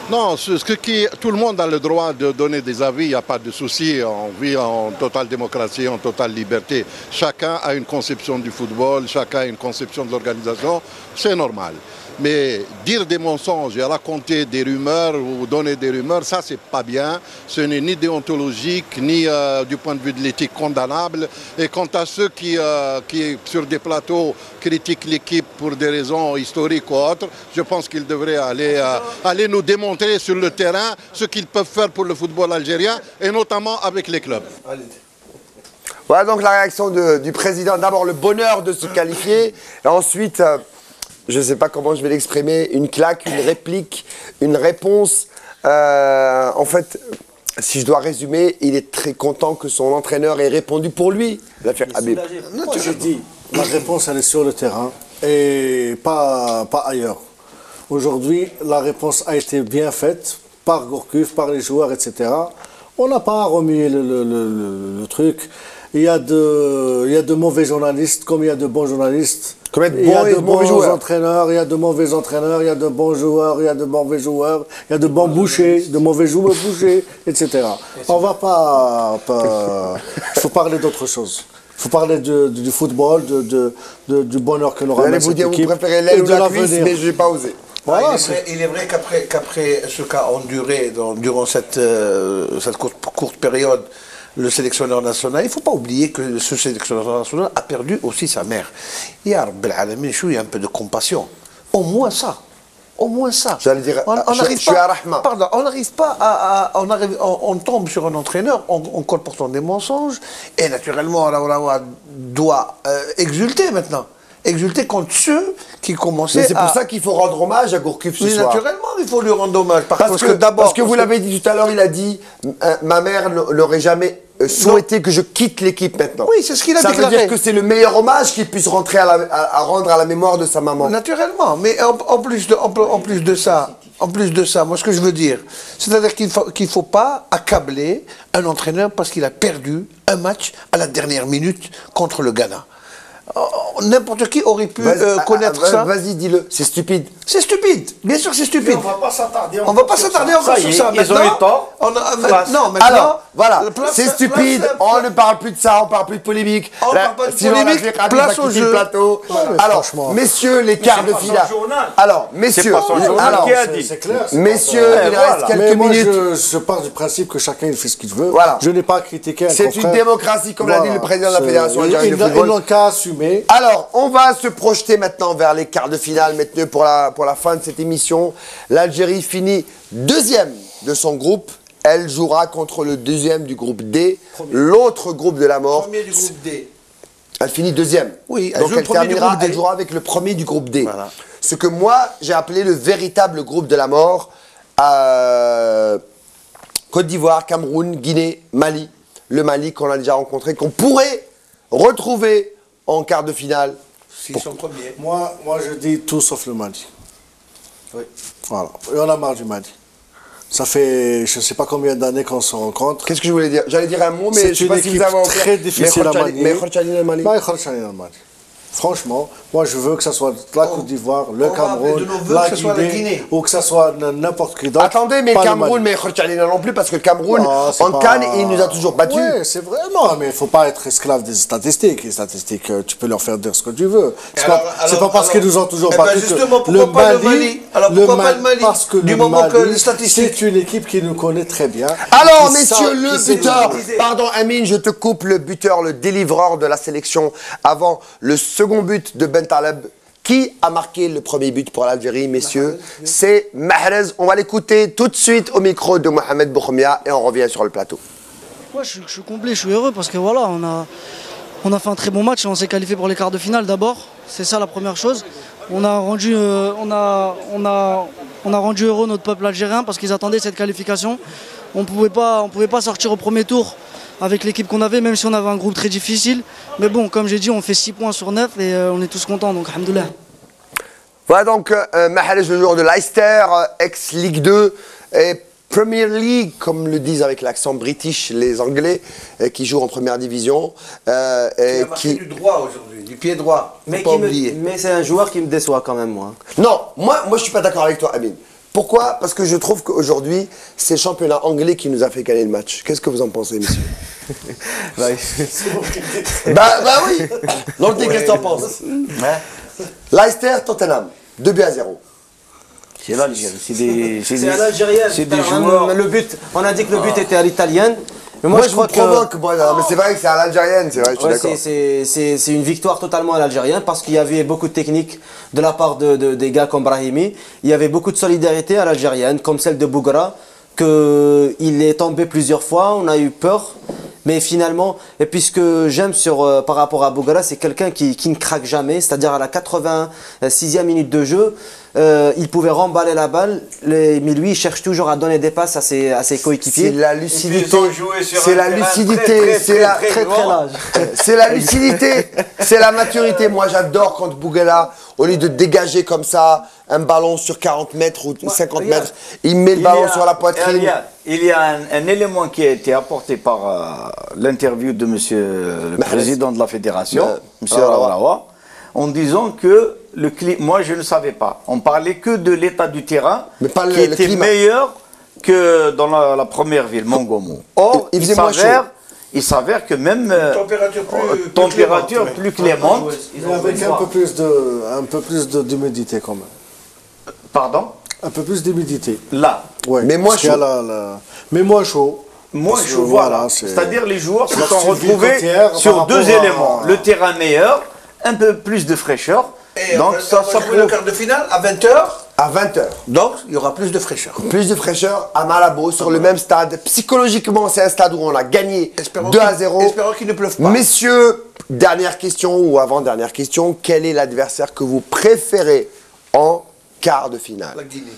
Non, tout le monde a le droit de donner des avis, il n'y a pas de souci, on vit en totale démocratie, en totale liberté. Chacun a une conception du football, chacun a une conception de l'organisation, c'est normal. Mais dire des mensonges et raconter des rumeurs ou donner des rumeurs, ça c'est pas bien. Ce n'est ni déontologique, ni du point de vue de l'éthique condamnable. Et quant à ceux qui sur des plateaux critiquent l'équipe pour des raisons historiques ou autres, je pense qu'ils devraient aller nous démontrer sur le terrain ce qu'ils peuvent faire pour le football algérien et notamment avec les clubs. Voilà donc la réaction du président. D'abord le bonheur de se qualifier et ensuite... je ne sais pas comment je vais l'exprimer, une claque, une réplique, une réponse. En fait, si je dois résumer, il est très content que son entraîneur ait répondu pour lui. L'affaire Habib. Moi, j'ai dit, la réponse, elle est sur le terrain et pas ailleurs. Aujourd'hui, la réponse a été bien faite par Gourcuff, par les joueurs, etc. On n'a pas remué le truc. Il y a de mauvais journalistes comme il y a de bons journalistes. Il y a de bons entraîneurs, il y a de mauvais entraîneurs, il y a de bons joueurs, il y a de mauvais joueurs, il y a de bons bouchers, de mauvais joueurs bouchers, etc. On va pas il faut parler d'autre chose. Il faut parler du football, du bonheur que nous ramène cette équipe. Vous préférez l'aile ou la cuisse, mais je n'ai pas osé. Voilà, il est vrai qu'après ce qu'a enduré durant cette courte période, le sélectionneur national, il ne faut pas oublier que ce sélectionneur national a perdu aussi sa mère. Il y a un peu de compassion. Au moins ça. Au moins ça. J'allais dire, on n'arrive pas on tombe sur un entraîneur, on colporte des mensonges, et naturellement, on doit exulter maintenant. Exulter contre ceux qui commençaient. Mais c'est pour ça qu'il faut rendre hommage à Gourcuff ce soir. Naturellement, il faut lui rendre hommage. Parce que vous l'avez dit tout à l'heure, il a dit ma mère n'aurait jamais souhaité que je quitte l'équipe maintenant. Oui, c'est ce qu'il a déclaré. Ça veut dire que c'est le meilleur hommage qu'il puisse rendre à la mémoire de sa maman. Naturellement, mais en plus de ça, moi ce que je veux dire, c'est-à-dire qu'il ne faut pas accabler un entraîneur parce qu'il a perdu un match à la dernière minute contre le Ghana. N'importe qui aurait pu connaître ça. Vas-y, dis-le. C'est stupide. C'est stupide. Bien sûr, c'est stupide. On ne va pas s'attarder encore sur ça. Ils ont eu tort. Maintenant, alors, voilà. C'est stupide. On ne parle plus de ça. On ne parle plus de polémique. On ne parle pas de polémique. Place au jeu. Plateau. Alors, messieurs, les quarts de finale. Alors, messieurs. Messieurs, il reste quelques minutes. Je pars du principe que chacun fait ce qu'il veut. Voilà. Je n'ai pas critiqué un confrère. C'est une démocratie, comme l'a dit le président de la Fédération algérienne de football. Ils n'ont qu'à assumer. Alors, on va se projeter maintenant vers les quarts de finale, maintenant pour la fin de cette émission. L'Algérie finit deuxième de son groupe. Elle jouera contre le deuxième du groupe D, l'autre groupe de la mort. Premier du groupe D. Elle finit deuxième. Oui, donc elle jouera avec le premier du groupe D. Voilà. Ce que moi, j'ai appelé le véritable groupe de la mort. Côte d'Ivoire, Cameroun, Guinée, Mali. Le Mali qu'on a déjà rencontré, qu'on pourrait retrouver en quart de finale. S'ils sont premiers. Moi, je dis tout sauf le Mali. Oui. Voilà. Et on a marre du Mali. Ça fait je ne sais pas combien d'années qu'on se rencontre. Qu'est-ce que je voulais dire? J'allais dire un mot, mais je ne sais pas si vous avez très difficile à manier. Mais Khorchani le Mali. Franchement, moi je veux que ce soit la Côte d'Ivoire, le Cameroun, la Guinée, ou que ce soit n'importe qui d'autre. Attendez, mais le Cameroun, mais non plus, parce que le Cameroun, en Cannes, il nous a toujours battus. Oui, c'est vrai, non, mais il ne faut pas être esclave des statistiques. Les statistiques, tu peux leur faire dire ce que tu veux. C'est pas parce qu'ils nous ont toujours battus que le Mali. Alors pourquoi pas le Mali? Parce que du moment que les statistiques. C'est une équipe qui nous connaît très bien. Alors, messieurs, le buteur, pardon, Amine, je te coupe, le buteur, le délivreur de la sélection avant le second but de Bentaleb. Qui a marqué le premier but pour l'Algérie, messieurs? C'est Mahrez. On va l'écouter tout de suite au micro de Mohamed Boukhoumia et on revient sur le plateau. Ouais, je suis comblé, je suis heureux parce que voilà, on a fait un très bon match et on s'est qualifié pour les quarts de finale d'abord. C'est ça la première chose. On a rendu heureux notre peuple algérien parce qu'ils attendaient cette qualification. On pouvait pas sortir au premier tour avec l'équipe qu'on avait, même si on avait un groupe très difficile. Mais bon, comme j'ai dit, on fait 6 points sur 9 et on est tous contents, donc alhamdoulilah. Voilà donc Mahrez, le joueur de Leicester, ex-Ligue 2 et Premier League, comme le disent avec l'accent british les Anglais, qui jouent en première division. Qui a marqué du droit aujourd'hui, du pied droit. Mais c'est un joueur qui me déçoit quand même, moi. Non, moi je suis pas d'accord avec toi, Amine. Pourquoi? Parce que je trouve qu'aujourd'hui, c'est le championnat anglais qui nous a fait gagner le match. Qu'est-ce que vous en pensez, messieurs? bah oui. Donc, qu'est-ce que tu en penses? Leicester, Tottenham, 2-0. C'est l'Algérie. C'est à l'Algérienne. C'est des joueurs. Le but, on a dit que le but était à l'italienne. Mais moi je crois que... mais c'est vrai que c'est à l'Algérienne, c'est vrai, je suis d'accord. C'est une victoire totalement à l'Algérienne parce qu'il y avait beaucoup de techniques de la part des gars comme Brahimi. Il y avait beaucoup de solidarité à l'Algérienne, comme celle de Bougra, qu'il est tombé plusieurs fois, on a eu peur. Mais finalement, et puis ce que j'aime par rapport à Bougra, c'est quelqu'un qui ne craque jamais, c'est-à-dire à la 86e minute de jeu, il pouvait remballer la balle, mais lui il cherche toujours à donner des passes à ses coéquipiers. C'est la lucidité, c'est la lucidité, c'est la c'est la lucidité, c'est la maturité. Moi j'adore quand Bougra, au lieu de dégager comme ça un ballon sur 40 mètres ou 50 mètres, il met le ballon sur la poitrine. Il y a un élément qui a été apporté par l'interview de monsieur le président de la fédération, monsieur Raoulawa, en disant que moi je ne savais pas. On parlait que de l'état du terrain qui était meilleur que dans la première ville, Mongomo. Or, il s'avère que même température plus clémente. Avec un peu plus d'humidité quand même. Pardon? Un peu plus d'humidité. Là. Ouais, mais moins chaud. Mais moins chaud. Moins chaud, voilà. C'est-à-dire les joueurs se sont retrouvés sur deux éléments. Le terrain meilleur, un peu plus de fraîcheur. Et donc ça pour le quart de finale à 20h. À 20h. Donc il y aura plus de fraîcheur. Plus de fraîcheur à Malabo, sur le même stade. Psychologiquement, c'est un stade où on a gagné 2-0. Espérons qu'il ne pleuve pas. Messieurs, dernière question ou avant-dernière question. Quel est l'adversaire que vous préférez en quart de finale? La Guinée.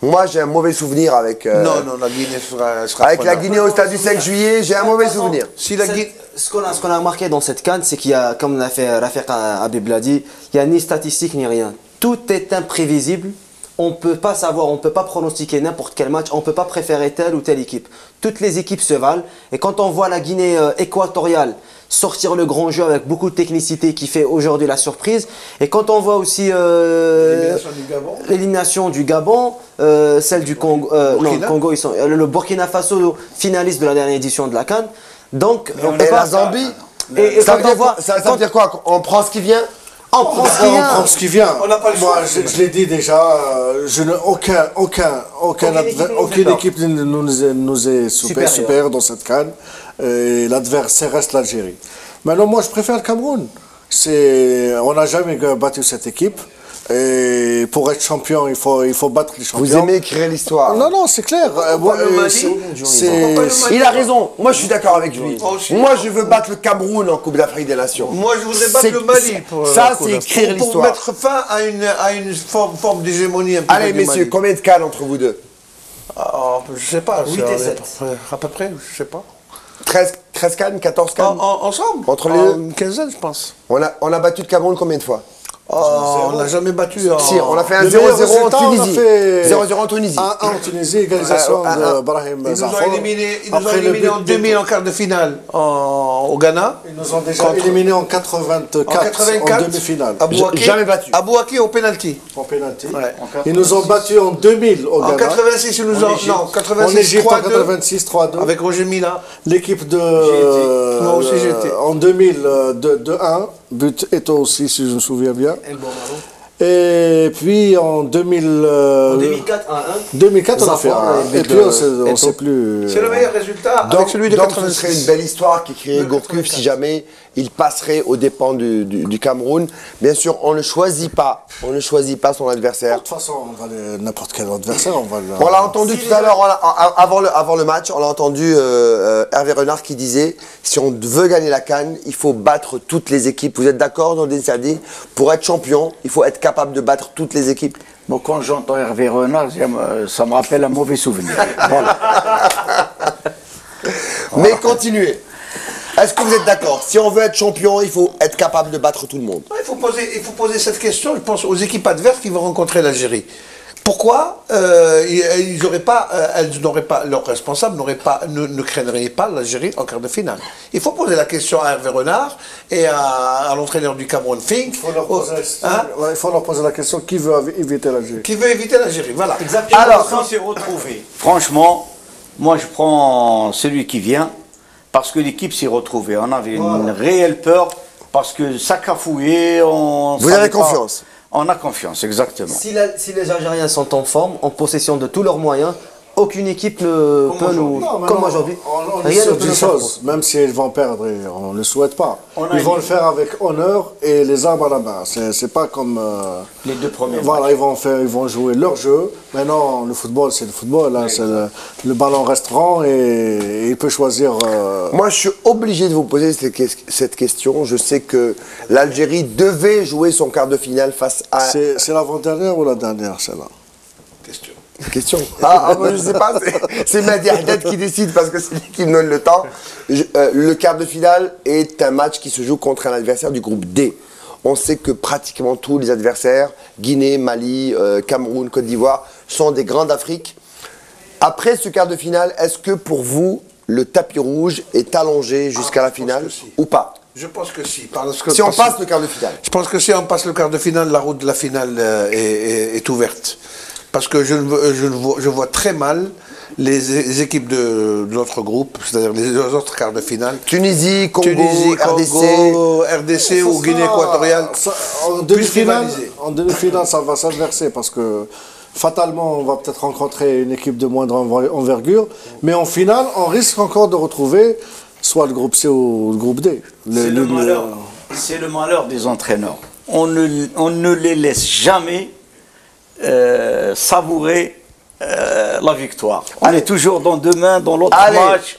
Moi, j'ai un mauvais souvenir avec... non, la Guinée sera avec la Guinée au stade du 5 juillet, j'ai un mauvais souvenir. Si la Guinée... Ce qu'on a remarqué dans cette CAN, c'est qu'il y a, comme l'a fait Rafiq Habib l'a dit, il n'y a ni statistique ni rien. Tout est imprévisible. On ne peut pas savoir, on ne peut pas pronostiquer n'importe quel match, on ne peut pas préférer telle ou telle équipe. Toutes les équipes se valent. Et quand on voit la Guinée équatoriale sortir le grand jeu avec beaucoup de technicité qui fait aujourd'hui la surprise, et quand on voit aussi l'élimination du Gabon, celle du Congo, non, le Congo, le Burkina Faso, finaliste de la dernière édition de la CAN. Donc, et la Zambie, ça veut dire quoi? On prend ce qui vient? On prend ce qui vient. Moi, je l'ai dit déjà, aucune équipe nous est supérieure dans cette CAN. L'adversaire reste l'Algérie. Maintenant, moi, je préfère le Cameroun. On n'a jamais battu cette équipe. Et pour être champion, il faut battre les champions. Vous aimez écrire l'histoire? Non, c'est clair. Il a raison. Moi, je suis d'accord avec lui. Moi, je veux battre le Cameroun en Coupe d'Afrique des Nations. Moi, je voudrais battre le Mali. Ça, c'est écrire l'histoire. Pour mettre fin à une forme d'hégémonie. Allez, messieurs, combien de cannes entre vous deux? Je sais pas. 8 et 7. À peu près, je sais pas. 13 cannes, 14 cannes? Ensemble? Entre les deux? Une quinzaine, je pense. On a battu le Cameroun combien de fois? Oh, on n'a jamais battu. Si, on a fait un Le 0-0 meilleur en résultat, on a Tunisie. fait 0-0 en Tunisie. 1-1 en Tunisie, égalisation de Brahim Ils nous ont Zafar. éliminés Après le en but 2000 en quart de finale au Ghana. Ils nous ont déjà éliminés en 84 en demi-finale. Jamais battu. Abouaki au penalty. En pénalty. Ils nous ont battus en 2000 au Ghana. En 86, ils nous ont. Non, 86, en Égypte en 3-2. 86, 3-2. Avec Roger Mila. L'équipe de. Moi aussi, j'étais. En 2000, 2-1. But Eto'o aussi, si je me souviens bien. Et puis en 2000. En 2004, 1-1. 2004, on a fait 1. Et puis on ne sait plus. C'est le meilleur résultat avec celui de donc 86. ce serait une belle histoire qu'écrirait Gourcuff si jamais il passerait aux dépens du Cameroun. Bien sûr, on ne choisit pas son adversaire. De toute façon, n'importe quel adversaire, on va le. On l'a entendu tout à l'heure, avant le match, on l'a entendu Hervé Renard qui disait si on veut gagner la CAN, il faut battre toutes les équipes. Vous êtes d'accord, Nordin Siadi? Pour être champion, il faut être capable de battre toutes les équipes. Bon, quand j'entends Hervé Renard, ça me rappelle un mauvais souvenir. Voilà. Mais continuez. Est-ce que vous êtes d'accord? Si on veut être champion, il faut être capable de battre tout le monde. Il faut poser cette question, je pense, aux équipes adverses qui vont rencontrer l'Algérie. Pourquoi elles n'auraient pas, leurs responsables ne craigneraient pas l'Algérie en quart de finale? Il faut poser la question à Hervé Renard et à l'entraîneur du Cameroun Fink. Il faut leur poser la question qui veut éviter l'Algérie. Qui veut éviter l'Algérie, voilà. Exactement. Alors, on s'est retrouvés. Franchement, moi je prends celui qui vient parce que l'équipe s'est retrouvée. On avait une réelle peur parce que ça cafouillait. Vous avez confiance? On a confiance, exactement. Si les Algériens sont en forme, en possession de tous leurs moyens, aucune équipe ne peut nous. Comme aujourd'hui. Rien ne peut nous choses. Même s'ils vont perdre, on ne le souhaite pas. Ils vont le faire avec honneur et les armes à la main. C'est pas comme. Les deux premiers. Voilà, ils vont jouer leur jeu. Maintenant, le football, c'est le football. Là, le ballon reste rond et il peut choisir. Moi, je suis obligé de vous poser cette question. Je sais que l'Algérie devait jouer son quart de finale face à. C'est l'avant-dernière ou la dernière, celle-là? Question. Je ne sais pas, c'est Mehdi Haddad qui décide parce que c'est lui qui me donne le temps. Le quart de finale est un match qui se joue contre un adversaire du groupe D. On sait que pratiquement tous les adversaires, Guinée, Mali, Cameroun, Côte d'Ivoire, sont des grands d'Afrique. Après ce quart de finale, est-ce que pour vous, le tapis rouge est allongé jusqu'à la finale ou pas? Je pense que si. Si on passe le quart de finale. Je pense que si on passe le quart de finale, la route de la finale est ouverte. Parce que je vois très mal les équipes de notre groupe, c'est-à-dire les autres quarts de finale. Tunisie, Congo, RDC ou Guinée équatoriale. En demi-finale, ça va s'inverser parce que fatalement, on va peut-être rencontrer une équipe de moindre envergure. Mais en finale, on risque encore de retrouver soit le groupe C ou le groupe D. C'est le malheur des entraîneurs. On ne les laisse jamais savourer la victoire. On est toujours dans deux mains, dans l'autre match.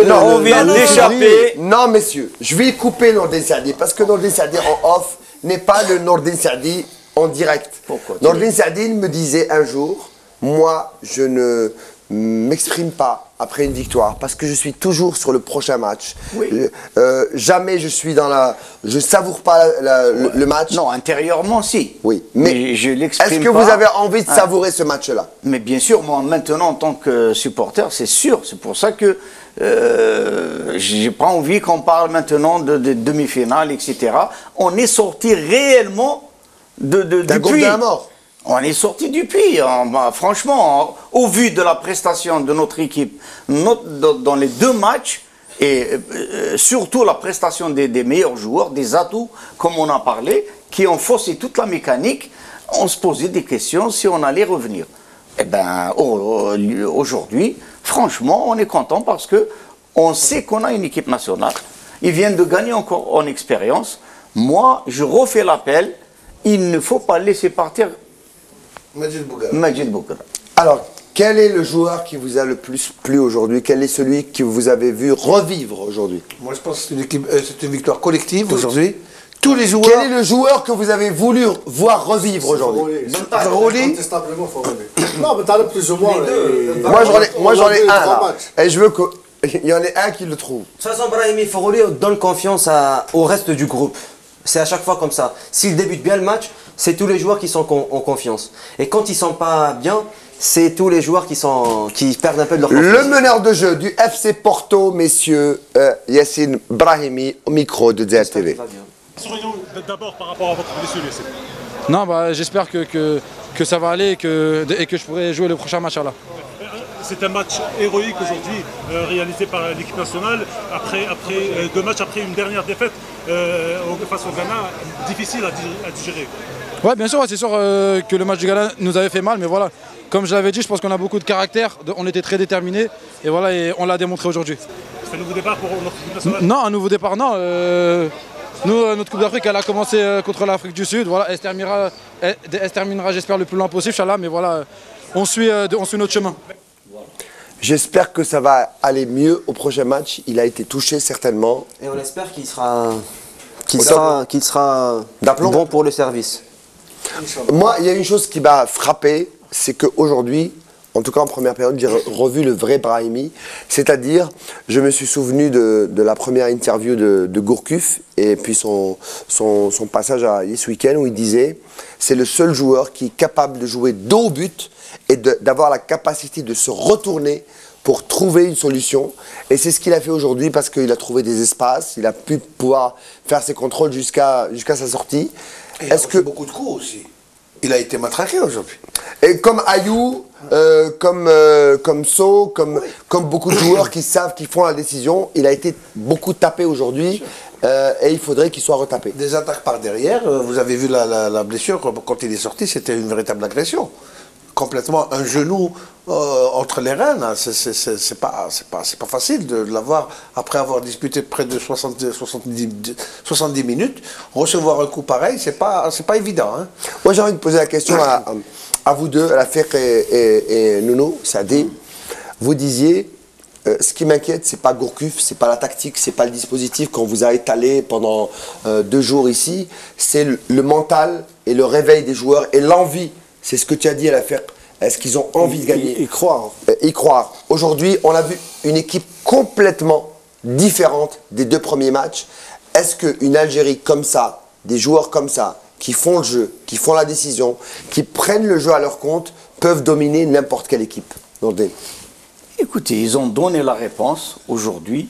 On vient d'échapper. Non, messieurs, je vais couper Nordin Siadi parce que Nordin Siadi en off n'est pas le Nordin Siadi en direct. Nordin Siadi me disait un jour, moi, je ne m'exprime pas après une victoire parce que je suis toujours sur le prochain match. Jamais je suis dans je savoure pas le match. Non, intérieurement si. Oui, mais je l'exprime pas. Est-ce que vous avez envie de savourer ce match-là? Mais bien sûr, moi maintenant en tant que supporter, c'est sûr. C'est pour ça que j'ai pas envie qu'on parle maintenant de demi-finale, etc. On est sorti réellement d'un groupe de la mort. On est sorti du puits, franchement, au vu de la prestation de notre équipe dans les deux matchs, et surtout la prestation des meilleurs joueurs, des atouts, comme on a parlé, qui ont faussé toute la mécanique, on se posait des questions si on allait revenir. Eh bien, aujourd'hui, franchement, on est content parce que on sait qu'on a une équipe nationale. Ils viennent de gagner encore en expérience. Moi, je refais l'appel, il ne faut pas laisser partir Majid Bougra. Alors, quel est le joueur qui vous a le plus plu aujourd'hui? Quel est celui que vous avez vu revivre aujourd'hui? Moi, je pense que c'est une victoire collective aujourd'hui. Tous les joueurs. Quel est le joueur que vous avez voulu voir revivre aujourd'hui? Incontestablement, non, mais t'as plus ou moins. Moi, j'en ai un là. Et je veux qu'il y en ait un qui le trouve. De toute façon, Brahimi Forouli donne confiance au reste du groupe. C'est à chaque fois comme ça. S'ils débutent bien le match, c'est tous les joueurs qui sont en confiance. Et quand ils sont pas bien, c'est tous les joueurs qui perdent un peu de leur confiance. Le meneur de jeu du FC Porto, messieurs, Yassine Brahimi, au micro de DRTV. Sourions d'abord par rapport à votre blessure. Non, j'espère que ça va aller et que je pourrai jouer le prochain match là. C'est un match héroïque aujourd'hui réalisé par l'équipe nationale après 2 matchs, après une dernière défaite face au Ghana, difficile à digérer. Oui, bien sûr, c'est sûr que le match du Ghana nous avait fait mal, mais voilà, comme je l'avais dit, je pense qu'on a beaucoup de caractère, on était très déterminés et voilà, et on l'a démontré aujourd'hui. C'est un nouveau départ pour notre équipe nationale? Non, un nouveau départ, non. Nous, notre Coupe d'Afrique, elle a commencé contre l'Afrique du Sud. Voilà, elle se terminera, j'espère, le plus loin possible, Inch'Allah, mais voilà, on suit notre chemin. J'espère que ça va aller mieux au prochain match. Il a été touché certainement. Et on espère qu'il sera bon pour le service. Moi, il y a une chose qui m'a frappé, c'est qu'aujourd'hui, en tout cas en première période, j'ai revu le vrai Brahimi. C'est-à-dire, je me suis souvenu de la première interview de Gourcuff et puis son passage à Yes Weekend où il disait c'est le seul joueur qui est capable de jouer dos au but et d'avoir la capacité de se retourner pour trouver une solution. Et c'est ce qu'il a fait aujourd'hui parce qu'il a trouvé des espaces, il a pu pouvoir faire ses contrôles jusqu'à sa sortie. Est-ce que beaucoup de coups aussi? Il a été matraqué aujourd'hui. Et comme Ayou, comme So, comme beaucoup de joueurs qui savent, qui font la décision, il a été beaucoup tapé aujourd'hui et il faudrait qu'il soit retapé. Des attaques par derrière, vous avez vu la blessure, quand il est sorti, c'était une véritable agression. Complètement un genou entre les reins, c'est pas facile de l'avoir après avoir disputé près de 70 minutes. Recevoir un coup pareil, c'est pas évident. Hein. Moi j'ai envie de poser la question à vous deux, à la Fekh et Nounou, Sadé. Vous disiez, ce qui m'inquiète, c'est pas Gourcuff, c'est pas la tactique, c'est pas le dispositif qu'on vous a étalé pendant 2 jours ici, c'est le mental et le réveil des joueurs et l'envie. C'est ce que tu as dit à la Fekh. Est-ce qu'ils ont envie de gagner? Y croire. Y croire. Aujourd'hui, on a vu une équipe complètement différente des 2 premiers matchs. Est-ce qu'une Algérie comme ça, des joueurs comme ça, qui font le jeu, qui font la décision, qui prennent le jeu à leur compte, peuvent dominer n'importe quelle équipe? Nordin. Écoutez, ils ont donné la réponse aujourd'hui.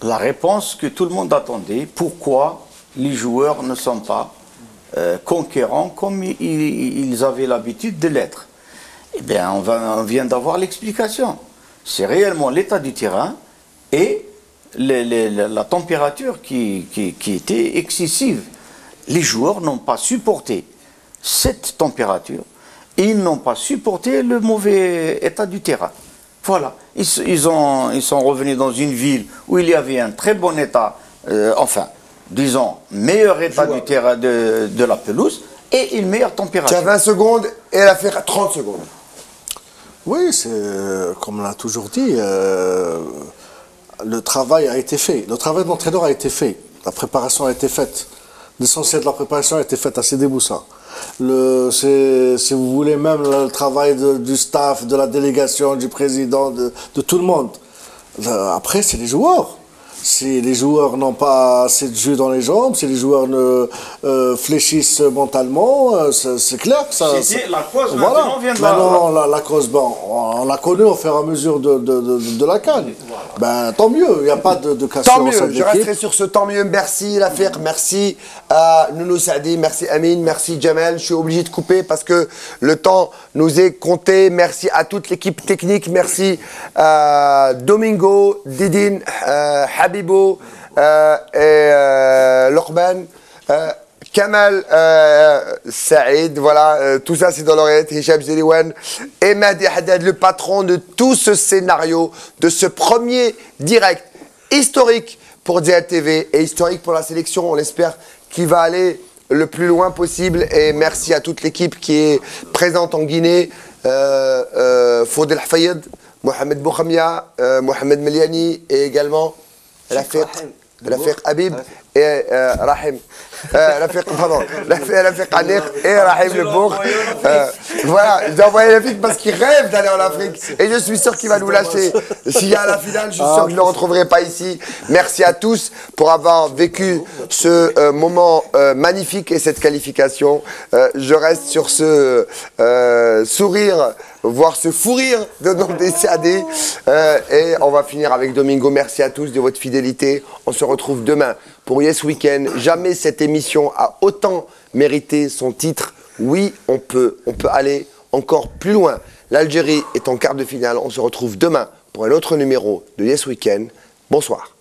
La réponse que tout le monde attendait. Pourquoi les joueurs ne sont pas conquérants comme ils avaient l'habitude de l'être? Eh bien, on vient d'avoir l'explication. C'est réellement l'état du terrain et la température qui était excessive. Les joueurs n'ont pas supporté cette température et ils n'ont pas supporté le mauvais état du terrain. Voilà. Ils sont revenus dans une ville où il y avait un très bon état, disons, meilleur état du terrain de la pelouse et une meilleure température. Tu as 20 secondes et elle a fait 30 secondes. Oui, c'est comme on l'a toujours dit, le travail a été fait. Le travail de l'entraîneur a été fait. La préparation a été faite. L'essentiel de la préparation a été faite à Sidi Boussa. Si vous voulez, même le travail du staff, de la délégation, du président, de tout le monde. Après, c'est les joueurs. Si les joueurs n'ont pas assez de jus dans les jambes, si les joueurs ne fléchissent mentalement, c'est clair que ça... La cause, voilà. Maintenant, vient de maintenant, la cause, bon, on l'a connue au fur et à mesure de la CAN. Ben, tant mieux, il n'y a pas de cassure. Tant mieux, je resterai sur ce tant mieux. Merci la Fekh, merci à Nounou Saadi, merci Amine, merci Jamel. Je suis obligé de couper parce que le temps nous est compté. Merci à toute l'équipe technique, merci à Domingo, Didine, Habibou et Lokman, Kamal Saïd, voilà, tout ça c'est dans l'oreillette, Hicham Zeliwan et Mahdi Haddad, le patron de tout ce scénario, de ce premier direct historique pour DRTV et historique pour la sélection, on espère qu'il va aller le plus loin possible et merci à toute l'équipe qui est présente en Guinée, Faudel Hafayed, Mohamed Boukhamia, Mohamed Meliani et également la Fekh Habib et Rahim. Rafiq Anik et Rahim Lebourg. Voilà, j'ai envoyé Rafiq parce qu'il rêve d'aller en Afrique. Et je suis sûr qu'il va nous lâcher. S'il y a la finale, je suis sûr que je ne le retrouverai pas ici. Merci à tous pour avoir vécu ce moment magnifique et cette qualification. Je reste sur ce sourire, voire ce fou rire de notre DCAD. Et on va finir avec Domingo. Merci à tous de votre fidélité. On se retrouve demain pour Yes Weekend. Jamais cette émission a autant mérité son titre. Oui, on peut aller encore plus loin. L'Algérie est en quart de finale. On se retrouve demain pour un autre numéro de Yes Weekend. Bonsoir.